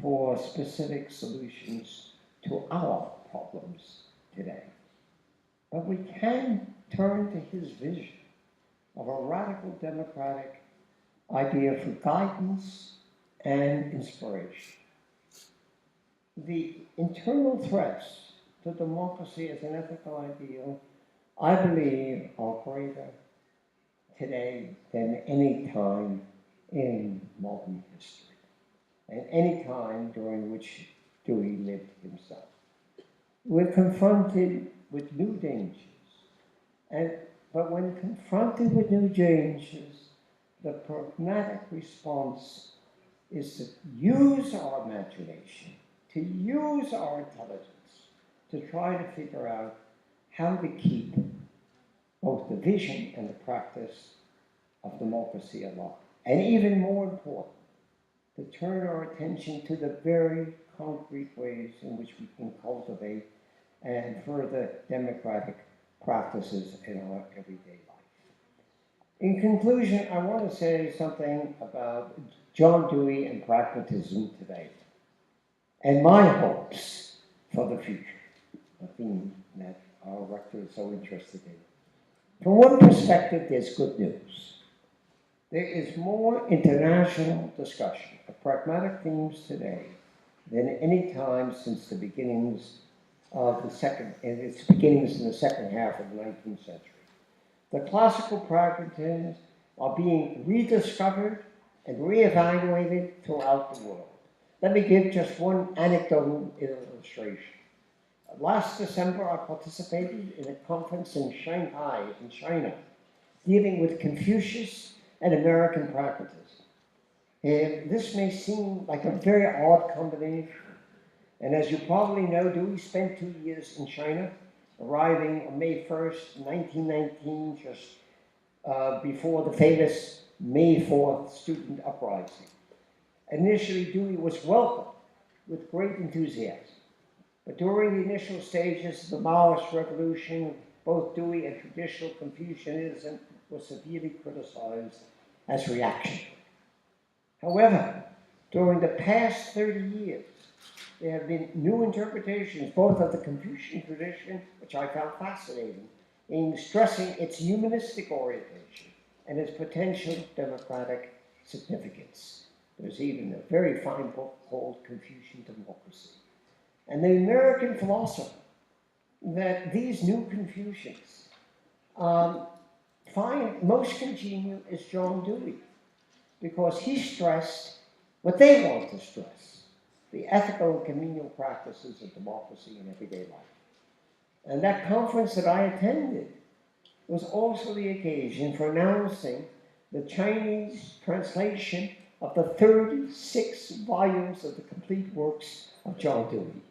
A: for specific solutions to our problems today. But we can turn to his vision of a radical democratic idea for guidance and inspiration. The internal threats to democracy as an ethical ideal, I believe, are greater today than any time in modern history, and any time during which Dewey lived himself. We're confronted with new dangers, but when confronted with new dangers, the pragmatic response is to use our imagination, to use our intelligence, to try to figure out how to keep both the vision and the practice of democracy alive. And even more important, to turn our attention to the very concrete ways in which we can cultivate and further democratic practices in our everyday life. In conclusion, I want to say something about John Dewey and pragmatism today, and my hopes for the future, a theme that our rector is so interested in. From one perspective, there's good news. There is more international discussion of pragmatic themes today than any time since the beginnings of its beginnings in the second half of the 19th century. The classical pragmatisms are being rediscovered and reevaluated throughout the world. Let me give just one anecdotal illustration. Last December, I participated in a conference in Shanghai, in China, dealing with Confucius and American pragmatism. And this may seem like a very odd combination. And as you probably know, Dewey spent 2 years in China, arriving on May 1st, 1919, just before the famous May 4th student uprising. Initially, Dewey was welcomed with great enthusiasm. But during the initial stages of the Maoist revolution, both Dewey and traditional Confucianism were severely criticized as reactionary. However, during the past 30 years, there have been new interpretations, both of the Confucian tradition, which I found fascinating, in stressing its humanistic orientation and its potential democratic significance. There's even a very fine book called Confucian Democracy. And the American philosopher that these new Confucians find most congenial is John Dewey, because he stressed what they want to stress, the ethical and communal practices of democracy in everyday life. And that conference that I attended was also the occasion for announcing the Chinese translation of the 36 volumes of the complete works of John Dewey.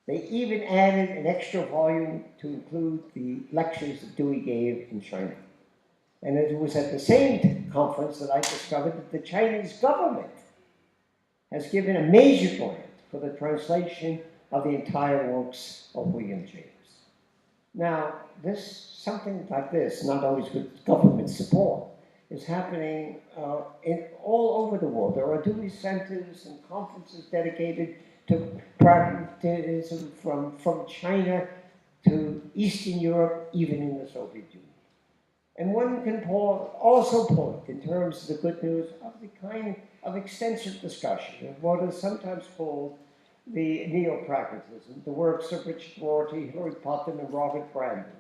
A: They even added an extra volume to include the lectures that Dewey gave in China. And it was at the same conference that I discovered that the Chinese government has given a major grant for the translation of the entire works of William James. Now, something like this, not always with government support, is happening all over the world. There are Dewey centers and conferences dedicated to pragmatism from China to Eastern Europe, even in the Soviet Union. And one can also point, in terms of the good news, of the kind of extensive discussion of what is sometimes called the neo-pragmatism, the works of Richard Rorty, Hilary Putnam, and Robert Brandom.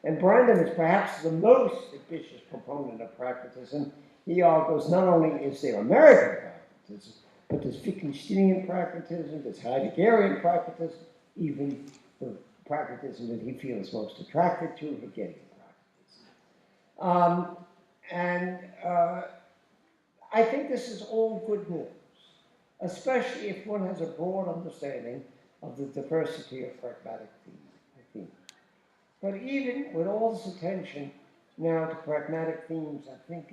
A: And Brandom is perhaps the most ambitious proponent of pragmatism. He argues not only is there American pragmatism, but there's Wittgensteinian pragmatism, there's Heideggerian pragmatism, even the pragmatism that he feels most attracted to, Hegelian pragmatism. I think this is all good news, especially if one has a broad understanding of the diversity of pragmatic themes. But even with all this attention now to pragmatic themes, I think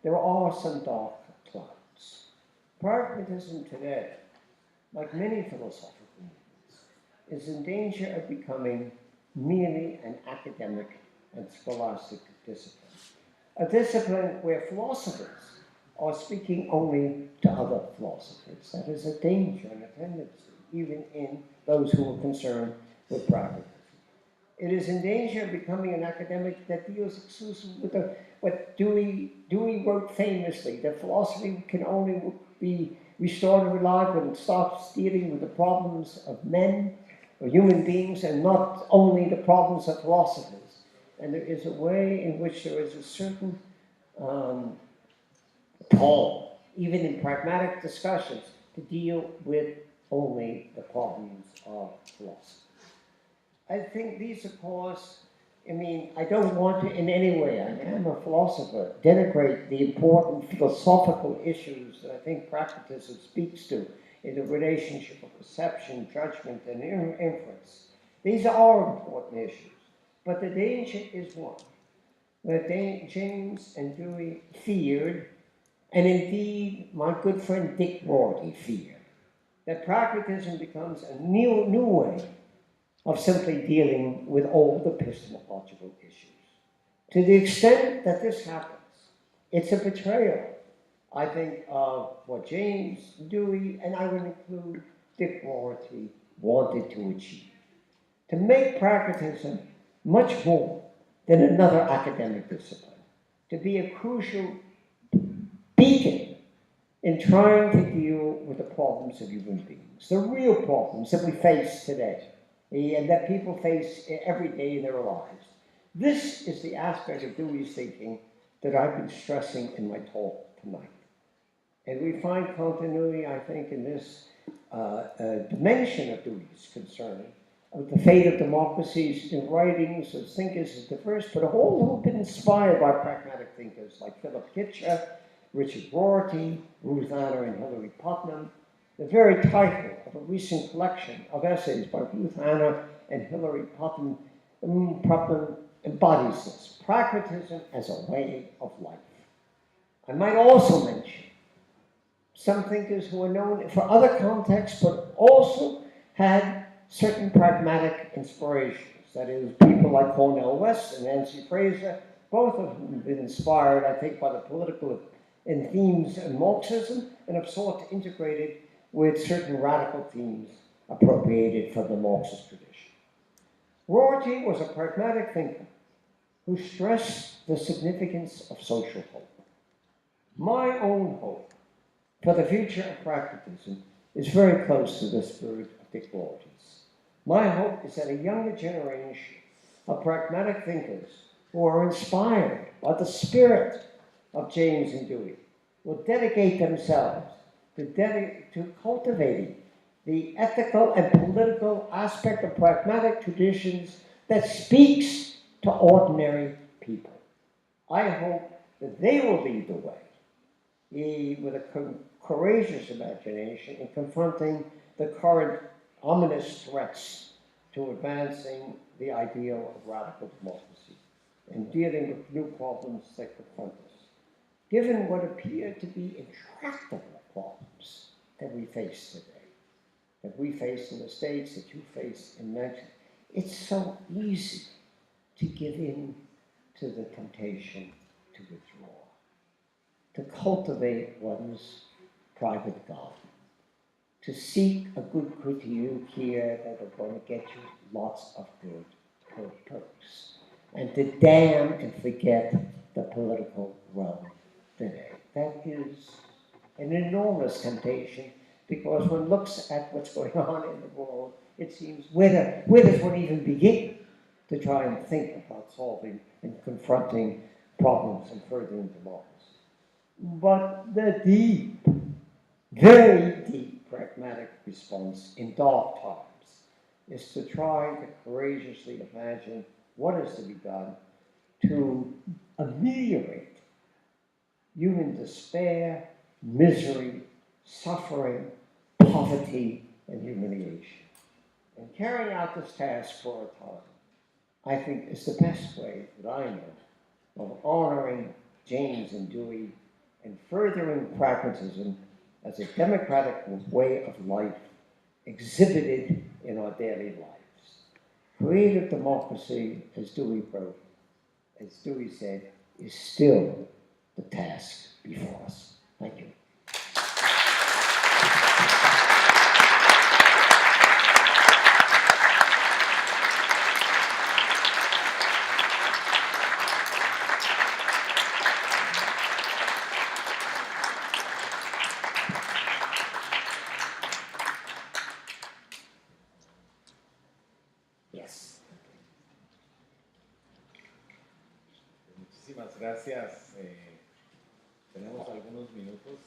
A: there are some dark clouds. Pragmatism today, like many philosophical movements, is in danger of becoming merely an academic and scholastic discipline. A discipline where philosophers are speaking only to other philosophers. That is a danger and a tendency, even in those who are concerned with pragmatism. It is in danger of becoming an academic that deals exclusively with what Dewey wrote famously, that philosophy can only be restored and relied when it stops dealing with the problems of men or human beings and not only the problems of philosophers. And there is a way in which there is a certain pull, even in pragmatic discussions, to deal with only the problems of philosophy. I think these, of course, I don't want to in any way, I am a philosopher, denigrate the important philosophical issues that I think pragmatism speaks to in the relationship of perception, judgment, and inference. These are important issues, but the danger is one that James and Dewey feared, and indeed my good friend Dick Rorty feared, that pragmatism becomes a new way of simply dealing with old epistemological issues. To the extent that this happens, it's a betrayal, I think, of what James, Dewey, and I would include Dick Rorty wanted to achieve. To make pragmatism much more than another academic discipline, to be a crucial beacon in trying to deal with the problems of human beings, the real problems that we face today, and that people face every day in their lives. This is the aspect of Dewey's thinking that I've been stressing in my talk tonight. And we find continuity, I think, in this dimension of Dewey's concern of the fate of democracies in writings of thinkers as diverse, but all who have been inspired by pragmatic thinkers like Philip Kitcher, Richard Rorty, Ruth Anna, and Hilary Putnam. The very title of a recent collection of essays by Ruth Anna and Hilary Putnam embodies this: pragmatism as a way of life. I might also mention some thinkers who are known for other contexts, but also had certain pragmatic inspirations. That is, people like Cornel West and Nancy Fraser, both of whom have been inspired, I think, by the political and themes of Marxism, and have sought to integrate it with certain radical themes appropriated from the Marxist tradition. Rorty was a pragmatic thinker who stressed the significance of social hope. My own hope for the future of pragmatism is very close to the spirit of Dick Rorty's. My hope is that a younger generation of pragmatic thinkers who are inspired by the spirit of James and Dewey will dedicate themselves to cultivating the ethical and political aspect of pragmatic traditions that speaks to ordinary people. I hope that they will lead the way with a courageous imagination in confronting the current ominous threats to advancing the ideal of radical democracy and dealing with new problems that confront us. Given what appear to be intractable problems that we face today, that we face in the States, that you face in Mexico, it's so easy to give in to the temptation to withdraw, to cultivate one's private garden, to seek a good critique here that are going to get you lots of good perks, and to damn and forget the political realm today. That is an enormous temptation, because one looks at what's going on in the world, it seems, where does one even begin to try and think about solving and confronting problems and furthering democracy? But the deep, very deep pragmatic response in dark times is to try to courageously imagine what is to be done to ameliorate human despair, misery, suffering, poverty, and humiliation. And carrying out this task for a time, I think, is the best way that I know of honoring James and Dewey and furthering pragmatism as a democratic way of life exhibited in our daily lives. Creative democracy, as Dewey wrote, as Dewey said, is still the task before us. Thank you. Yes.
B: Muchísimas gracias. Tenemos algunos minutos.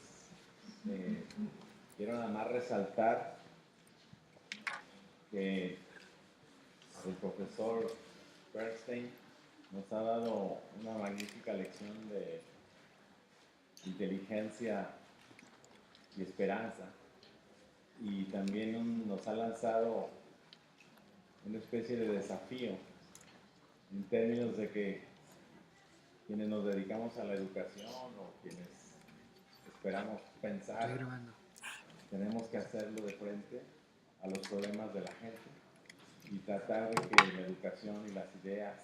B: Quiero nada más resaltar que el profesor Bernstein nos ha dado una magnífica lección de inteligencia y esperanza, y también nos ha lanzado una especie de desafío en términos de que quienes nos dedicamos a la educación o quienes esperamos pensar, tenemos que hacerlo de frente a los problemas de la gente y tratar de que la educación y las ideas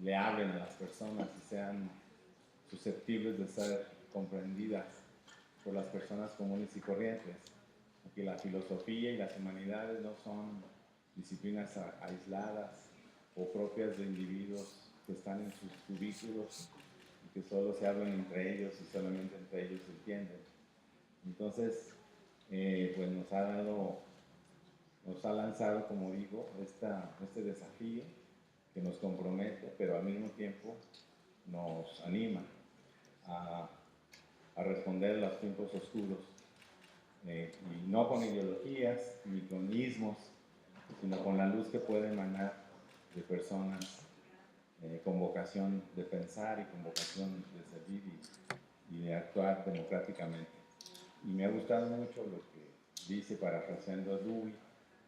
B: le hablen a las personas y sean susceptibles de ser comprendidas por las personas comunes y corrientes, porque la filosofía y las humanidades no son disciplinas aisladas o propias de individuos que están en sus cubículos y que solo se hablan entre ellos y solamente entre ellos se entienden. Entonces, pues nos ha lanzado, como digo, este desafío que nos compromete, pero al mismo tiempo nos anima a responder a los tiempos oscuros, y no con ideologías ni con ismos, sino con la luz que puede emanar de personas con vocación de pensar y con vocación de servir y de actuar democráticamente. Y me ha gustado mucho lo que dice, parafraseando a Dewey,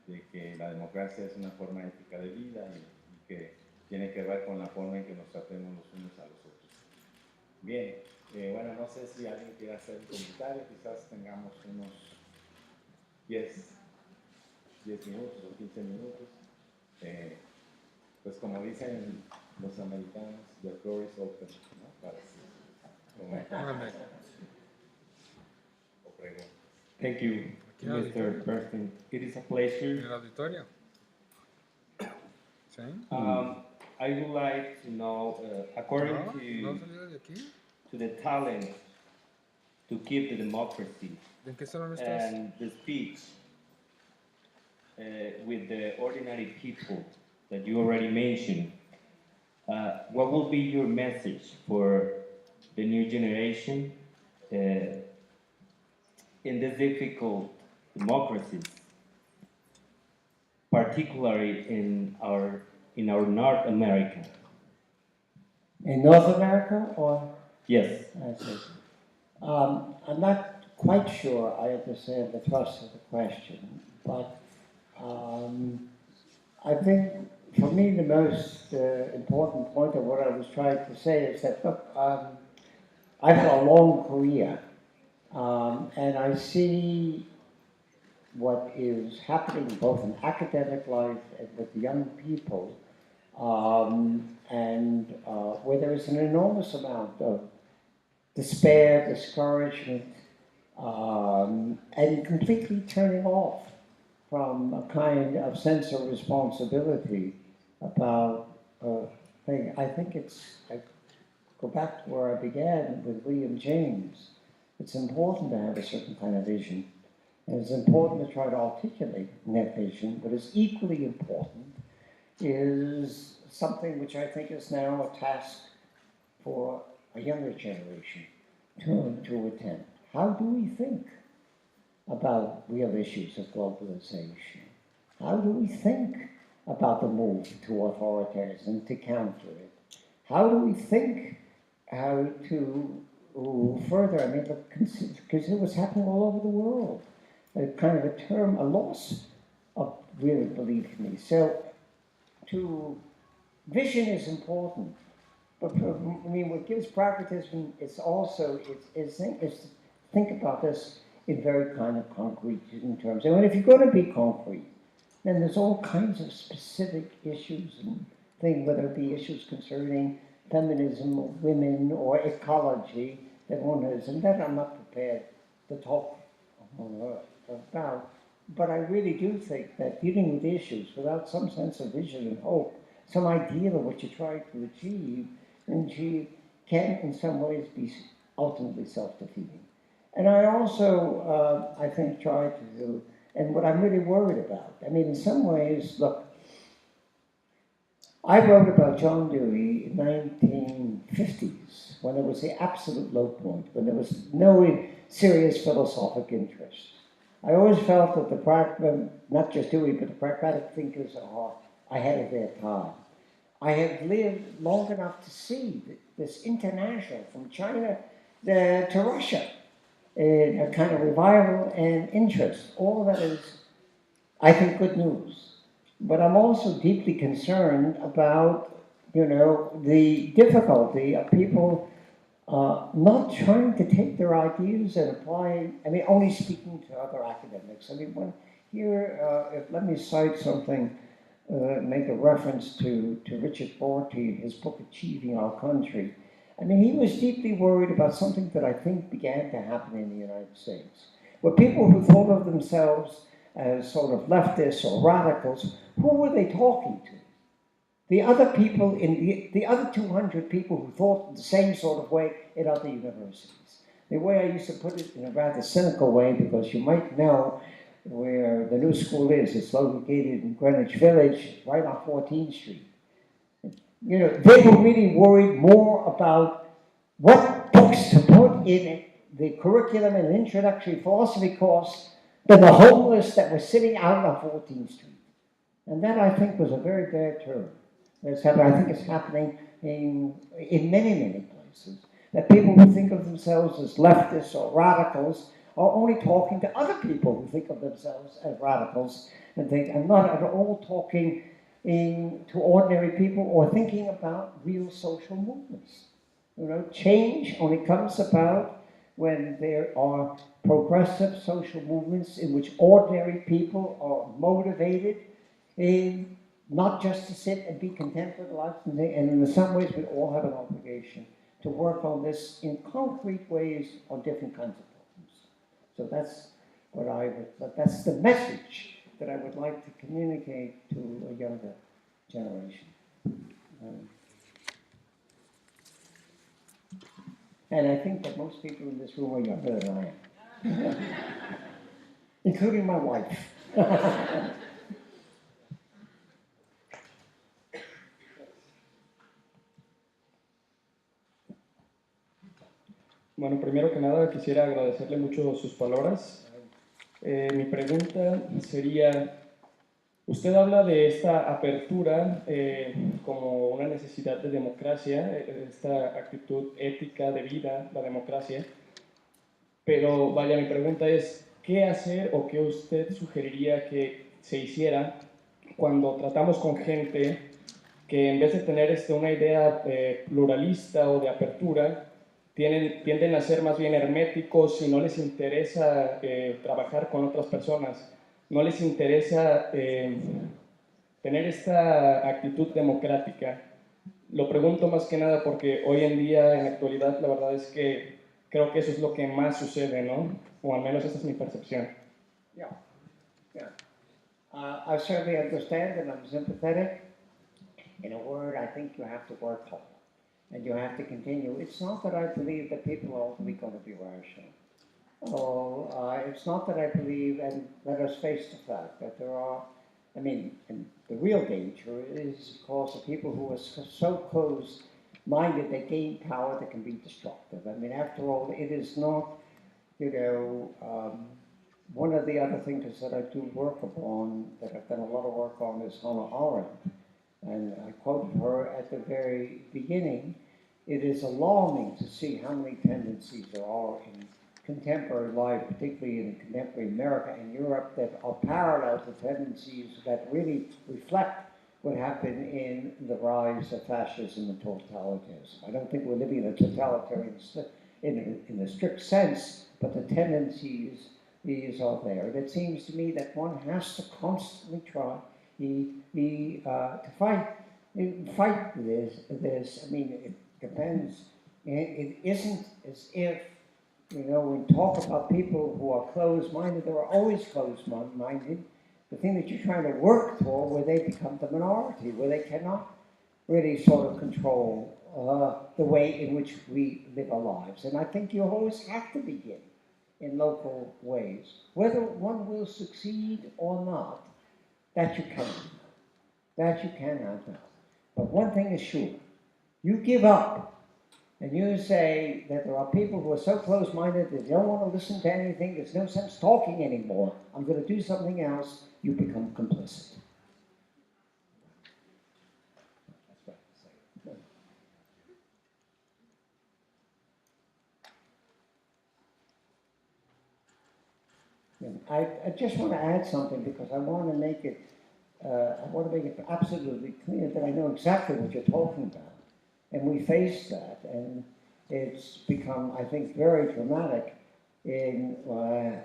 B: de que la democracia es una forma ética de vida y que tiene que ver con la forma en que nos tratemos los unos a los otros. Bien, bueno, no sé si alguien quiere hacer un comentario, quizás tengamos unos 10 minutos o 15 minutos. Pues como dicen los americanos, the floor is open, ¿no? Para comentar o preguntas.
C: Thank you, Mr. Bernstein. It is a pleasure.
D: En el auditorio. ¿Sí?
C: I would like to know, according
D: ¿No salió de aquí?
C: to the talent to keep the democracy
D: ¿En qué salón estás?
C: and the speech with the ordinary people that you already mentioned, what will be your message for the new generation in this difficult democracies, particularly in our North America?
A: In North America, or?
C: Yes.
A: I see. I'm not quite sure I understand the thrust of the question, but I think for me the most important point of what I was trying to say is that, look, I've had a long career, and I see what is happening both in academic life and with young people, and where there is an enormous amount of despair, discouragement, and completely turning off from a kind of sense of responsibility about thing. I think I go back to where I began with William James. It's important to have a certain kind of vision, and it's important to try to articulate that vision. What is equally important is something which I think is now a task for a younger generation to attend. How do we think about real issues of globalization? How do we think about the move to authoritarianism, to counter it? How do we think how to further, I mean, because it was happening all over the world, a kind of a loss of real belief in me. So, vision is important. But I mean, what gives pragmatism is also is to think about this in very kind of concrete in terms. And if you're going to be concrete, then there's all kinds of specific issues and things, whether it be issues concerning feminism or women or ecology that one has, and that I'm not prepared to talk about. But I really do think that dealing with issues without some sense of vision and hope, some idea of what you're trying to achieve, and she can, in some ways, be ultimately self-defeating. And I also, I think, try to do, and what I'm really worried about, I mean, in some ways, look, I wrote about John Dewey in the 1950s, when it was the absolute low point, when there was no serious philosophic interest. I always felt that not just Dewey, but the pragmatic thinkers are ahead of their time. I have lived long enough to see this international, from China to Russia, a kind of revival and interest. All that is, I think, good news. But I'm also deeply concerned about, the difficulty of people not trying to take their ideas and apply, only speaking to other academics. Let me cite something, make a reference to Richard Rorty, his book, Achieving Our Country. He was deeply worried about something that I think began to happen in the United States, where people who thought of themselves as sort of leftists or radicals, who were they talking to? the other people the other 200 people who thought the same sort of way in other universities. The way I used to put it in a rather cynical way, because you might know where the new school is. It's located in Greenwich Village, right on 14th Street. You know, they were really worried more about what books to put in the curriculum and introductory philosophy course than the homeless that were sitting out on 14th Street. And that, I think, was a very bad term. I think it's happening in many, many places. That people who think of themselves as leftists or radicals are only talking to other people who think of themselves as radicals and not at all talking to ordinary people or thinking about real social movements. You know, change only comes about when there are progressive social movements in which ordinary people are motivated not just to sit and be content with life, and in some ways we all have an obligation to work on this in concrete ways on different kinds of problems. So that's the message that I would like to communicate to a younger generation. And I think that most people in this room are younger than I am, including my wife.
E: Bueno, primero que nada quisiera agradecerle mucho sus palabras. Mi pregunta sería, usted habla de esta apertura como una necesidad de democracia, esta actitud ética de vida, la democracia, pero vaya, mi pregunta es, ¿qué hacer o qué usted sugeriría que se hiciera cuando tratamos con gente que en vez de tener una idea pluralista o de apertura, tienden a ser más bien herméticos y no les interesa trabajar con otras personas, no les interesa tener esta actitud democrática? Lo pregunto más que nada porque hoy en día, en la actualidad, la verdad es que creo que eso es lo que más sucede, ¿no? O al menos esa es mi percepción.
A: Yeah, yeah. I certainly understand and I'm sympathetic. In a word, I think you have to work hard. And you have to continue. It's not that I believe that people are ultimately going to be rational. It's not that I believe, and let us face the fact that there are, and the real danger is, of course, the people who are so close-minded they gain power that can be destructive. After all, it is not, one of the other things that I do work upon, that I've done a lot of work on, is Hannah Arendt. And I quoted her at the very beginning. It is alarming to see how many tendencies there are in contemporary life, particularly in contemporary America and Europe, that are parallel to tendencies that really reflect what happened in the rise of fascism and totalitarianism. I don't think we're living in a totalitarian in a strict sense, but the tendencies these are there. And it seems to me that one has to constantly try to fight this. It depends. It isn't as if, we talk about people who are closed-minded. They are always closed-minded. The thing that you're trying to work toward, where they become the minority, where they cannot really sort of control the way in which we live our lives. And I think you always have to begin in local ways. Whether one will succeed or not, that you cannot know. But one thing is sure, you give up and you say that there are people who are so close-minded that they don't want to listen to anything, there's no sense talking anymore, I'm going to do something else, you become complicit. That's right. I just want to add something because I want to make it absolutely clear that I know exactly what you're talking about. And we face that, and it's become, I think, very dramatic in the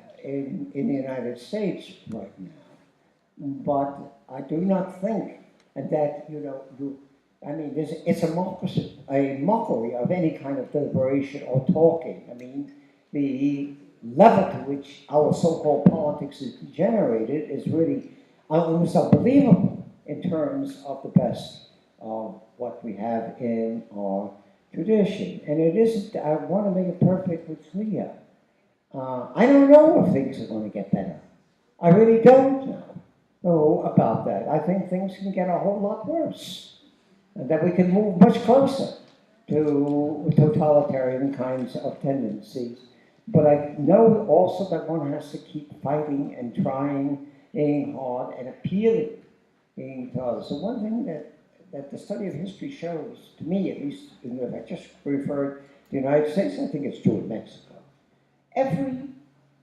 A: United States right now. But I do not think that, it's a mockery of any kind of deliberation or talking. The level to which our so-called politics is degenerated is really almost unbelievable in terms of the best of what we have in our tradition. And it isn't, I want to make it perfectly clear. I don't know if things are going to get better. I really don't know about that. I think things can get a whole lot worse, and that we can move much closer to totalitarian kinds of tendencies. But I know also that one has to keep fighting and trying hard and appealing to others. So one thing that the study of history shows, to me at least, if I just referred to the United States, I think it's true in Mexico. Every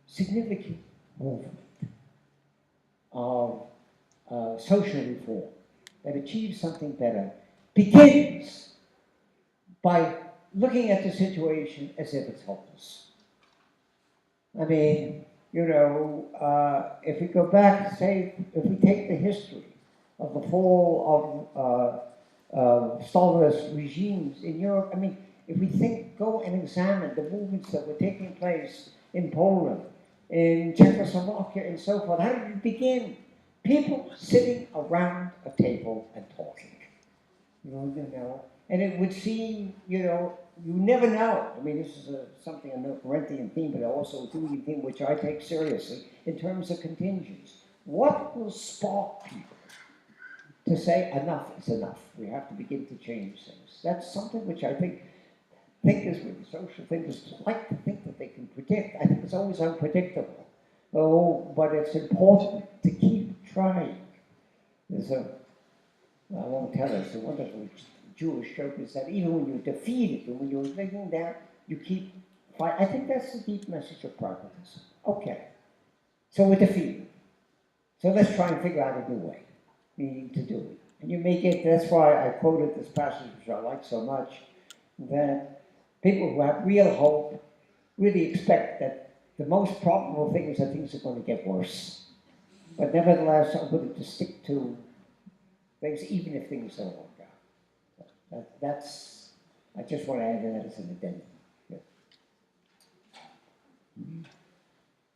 A: significant movement of social reform that achieves something better begins by looking at the situation as if it's hopeless. I mean, if we go back, say, if we take the history of the fall of Stalinist regimes in Europe, I mean, if we go and examine the movements that were taking place in Poland, in Czechoslovakia, and so forth, how did it begin? People sitting around a table and talking. And it would seem, you never know. I mean, this is something, a Corinthian theme, but also a Dewey theme, which I take seriously in terms of contingents. What will spark people to say enough is enough? We have to begin to change things. That's something which I think thinkers, with social thinkers, like to think that they can predict. I think it's always unpredictable. But it's important to keep trying. I won't tell us, the wonderful Jewish joke is that even when you're defeated, and when you're living down, you keep fighting. I think that's the deep message of pragmatism. Okay, so we're defeated. So let's try and figure out a new way to do it. And you make it, that's why I quoted this passage, which I like so much, that people who have real hope really expect that the most probable thing is that things are going to get worse. But nevertheless, I'm willing to stick to things, even if things don't work out. That's, I just want to add that as an addendum.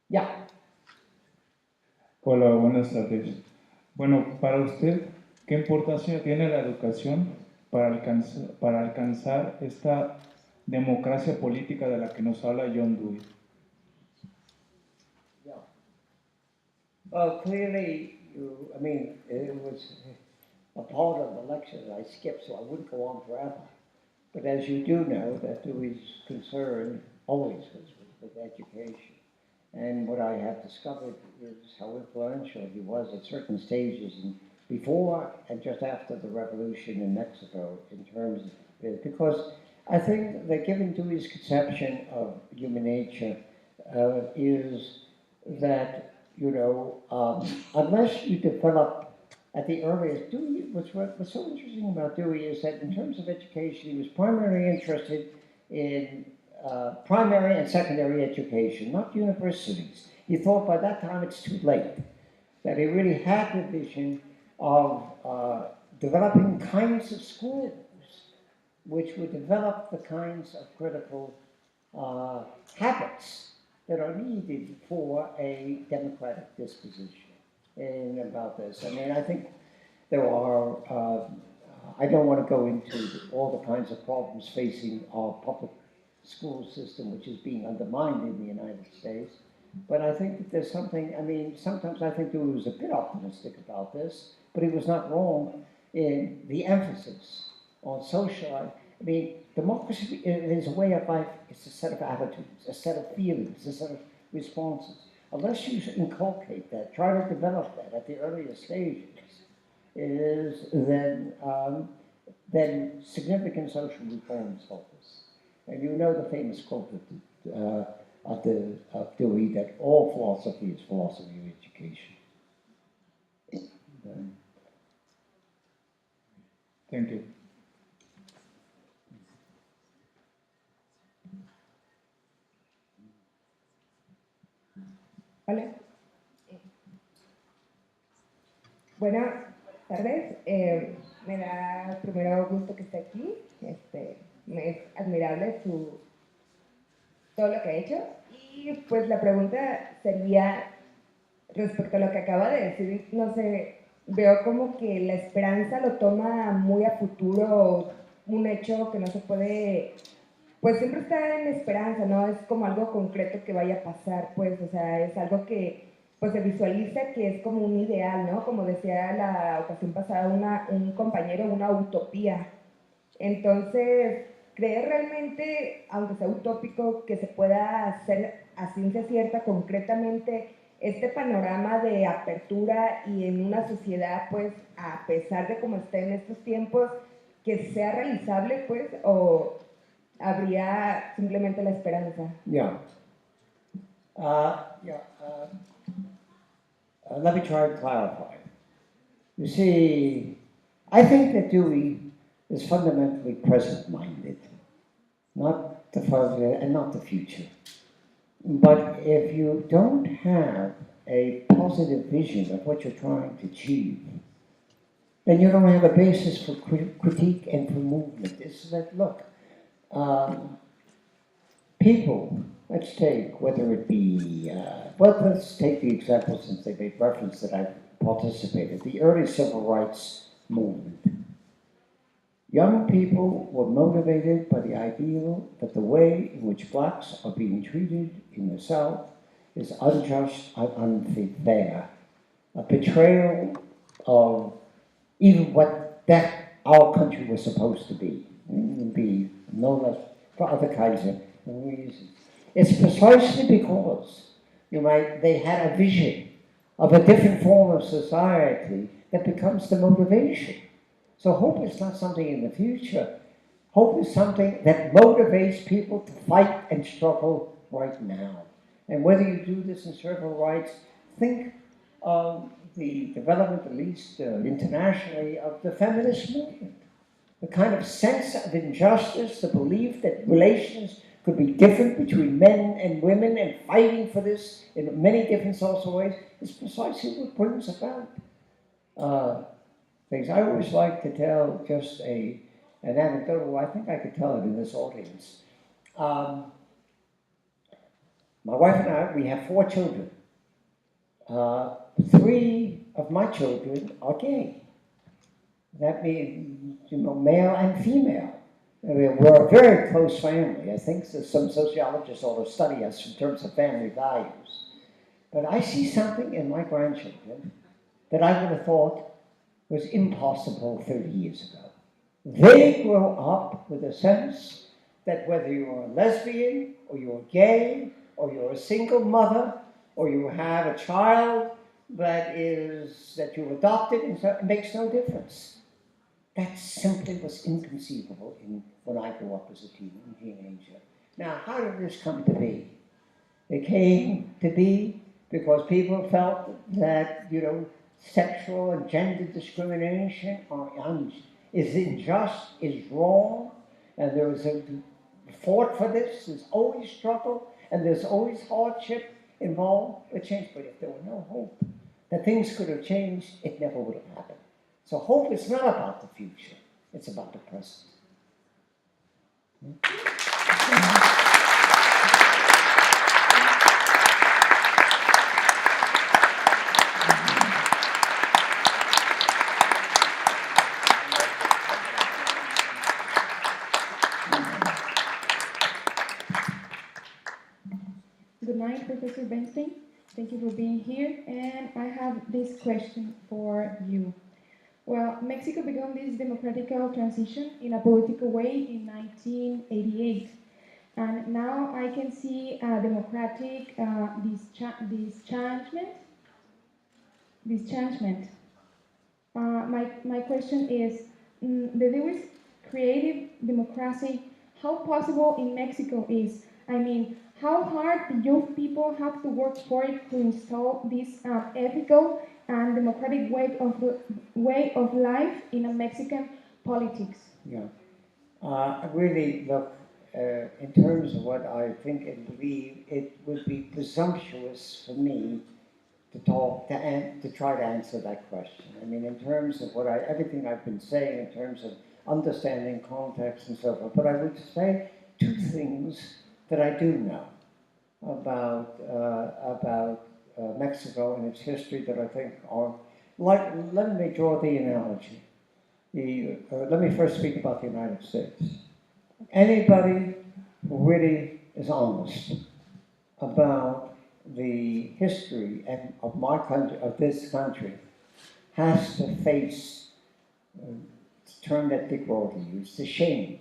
A: Yeah.
F: Hola, buenas tardes. Bueno, para usted, ¿qué importancia tiene la educación para alcanzar esta democracia política de la que nos habla John Dewey?
A: Yeah. Well, clearly, I mean, it was a part of the lecture that I skipped, so I wouldn't go on forever. But as you do know, that Dewey's concern always was with education. And what I have discovered is how influential he was at certain stages before and just after the revolution in Mexico in terms of it. Because I think that given Dewey's conception of human nature is that, unless you develop at the earliest, Dewey, what's so interesting about Dewey is that in terms of education, he was primarily interested in primary and secondary education, not universities. He thought by that time it's too late, that he really had the vision of developing kinds of schools which would develop the kinds of critical habits that are needed for a democratic disposition. And about this, I mean, I think there are, I don't want to go into all the kinds of problems facing our public school system, which is being undermined in the United States. But I think that there's something, I mean, sometimes I think Dewey was a bit optimistic about this, but he was not wrong in the emphasis on social. I mean, democracy is a way of life, it's a set of attitudes, a set of feelings, a set of responses. Unless you inculcate that, try to develop that at the earliest stages, then significant social reform is hopeless. And you know the famous quote of Dewey that all philosophy is philosophy of education.
F: Thank you.
G: Hola. Buenas tardes. Me da primero gusto que esté aquí. Es admirable todo lo que ha hecho. Y pues la pregunta sería respecto a lo que acaba de decir. No sé veo como que la esperanza lo toma muy a futuro, un hecho que no se puede, pues siempre está en esperanza, ¿no? Es como algo concreto que vaya a pasar, pues, o sea, es algo que pues se visualiza que es como un ideal, ¿no? Como decía la ocasión pasada un compañero, una utopía. Entonces, ¿creer realmente, aunque sea utópico, que se pueda hacer a ciencia cierta, concretamente, este panorama de apertura y en una sociedad, pues, a pesar de cómo esté en estos tiempos, que sea realizable, pues, o habría simplemente la esperanza?
A: Yeah. Yeah. Let me try to clarify. You see, I think that Dewey is fundamentally present-minded, not the further and not the future. But if you don't have a positive vision of what you're trying to achieve, then you don't have a basis for critique and for movement. It's that, look, people, let's take whether it be, let's take the example since they made reference that I've participated, the early civil rights movement. Young people were motivated by the ideal that the way in which blacks are being treated in the South is unjust and unfair, a betrayal of even what that our country was supposed to be no less for other kinds of reasons. It's precisely because they had a vision of a different form of society that becomes the motivation. So hope is not something in the future. Hope is something that motivates people to fight and struggle right now. And whether you do this in civil rights, think of the development, at least internationally, of the feminist movement. The kind of sense of injustice, the belief that relations could be different between men and women and fighting for this in many different sorts of ways is precisely what brings about things. I always like to tell just an anecdote. I think I could tell it in this audience. My wife and I, we have 4 children. 3 of my children are gay. That means, male and female. We're a very close family. I think that some sociologists ought to study us in terms of family values. But I see something in my grandchildren that I would have thought was impossible 30 years ago. They grow up with a sense that whether you're a lesbian, or you're gay, or you're a single mother, or you have a child that you've adopted, it makes no difference. That simply was inconceivable when I grew up as a teenager. Now, how did this come to be? It came to be because people felt that, sexual and gender discrimination is unjust, is wrong, and there was a fought for this, there's always struggle, and there's always hardship involved with change. But if there were no hope that things could have changed, it never would have happened. So hope is not about the future, it's about the present.
H: Good night, Professor Bernstein. Thank you for being here. And I have this question for you. Well, Mexico began this democratic transition in a political way in 1988. And now I can see a democratic dischargement. My question is, the Lewis creative democracy, how possible in Mexico is? I mean, how hard the young people have to work for it to install this ethical and democratic way of life in a Mexican politics?
A: Yeah. Really, look, in terms of what I think and believe, it would be presumptuous for me to try to answer that question. I mean, in terms of everything I've been saying, in terms of understanding context and so forth, but I would say 2 things that I do know about Mexico and its history that I think let me draw the analogy. Let me first speak about the United States. Anybody who really is honest about the history and of my country, of this country, has to face, term that Dick Rorty used, the shame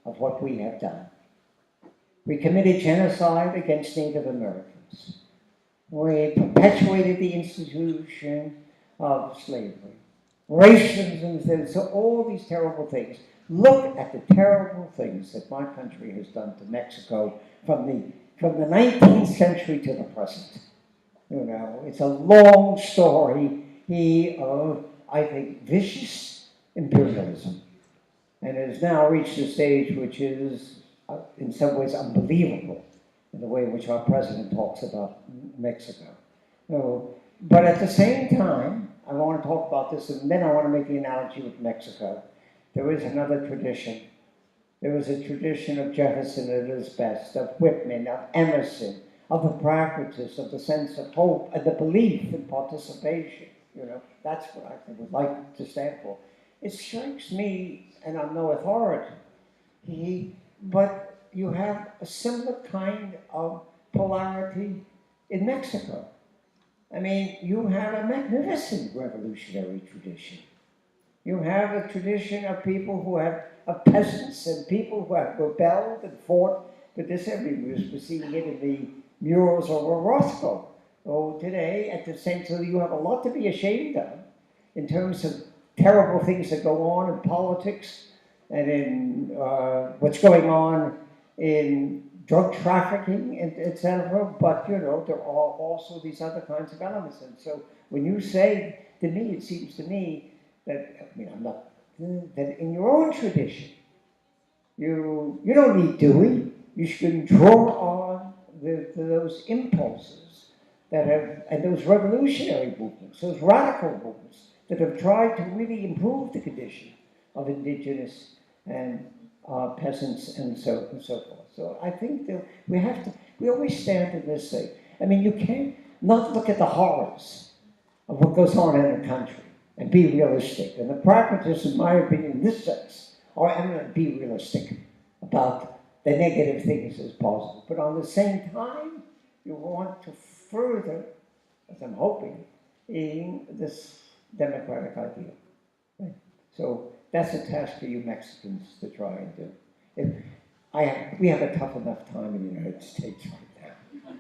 A: of what we have done. We committed genocide against Native Americans. We perpetuated the institution of slavery. Racism, so all these terrible things. Look at the terrible things that my country has done to Mexico from the 19th century to the present. You know, it's a long story of, I think, vicious imperialism. And it has now reached a stage which is, in some ways, unbelievable in the way in which our president talks about Mexico. But at the same time, I want to talk about this, and then I want to make the analogy with Mexico. There is another tradition. There was a tradition of Jefferson at his best, of Whitman, of Emerson, of the pragmatist, of the sense of hope, and the belief in participation. You know, that's what I would like to stand for. It strikes me, and I'm no authority, but you have a similar kind of polarity in Mexico. I mean, you have a magnificent revolutionary tradition. You have a tradition of people who have, of peasants and people who have rebelled and fought for this. We're seeing it in the murals over Roscoe. Today, at the same time, you have a lot to be ashamed of in terms of terrible things that go on in politics and in what's going on in drug trafficking, etc. But, you know, there are also these other kinds of elements. And so when you say to me, it seems to me that, I mean, I'm not, that in your own tradition, you don't need Dewey. You should draw on those impulses that have, and those revolutionary movements, those radical movements that have tried to really improve the condition of indigenous and peasants and so forth. So I think that we always stand in this thing. I mean, you can't not look at the horrors of what goes on in the country and be realistic. And the pragmatists, in my opinion, in this sense, are eminent be realistic about the negative things as positive. But on the same time, you want to further, as I'm hoping, in this democratic ideal. Right? So that's a task for you Mexicans to try and do. We have a tough enough time in the United States right now.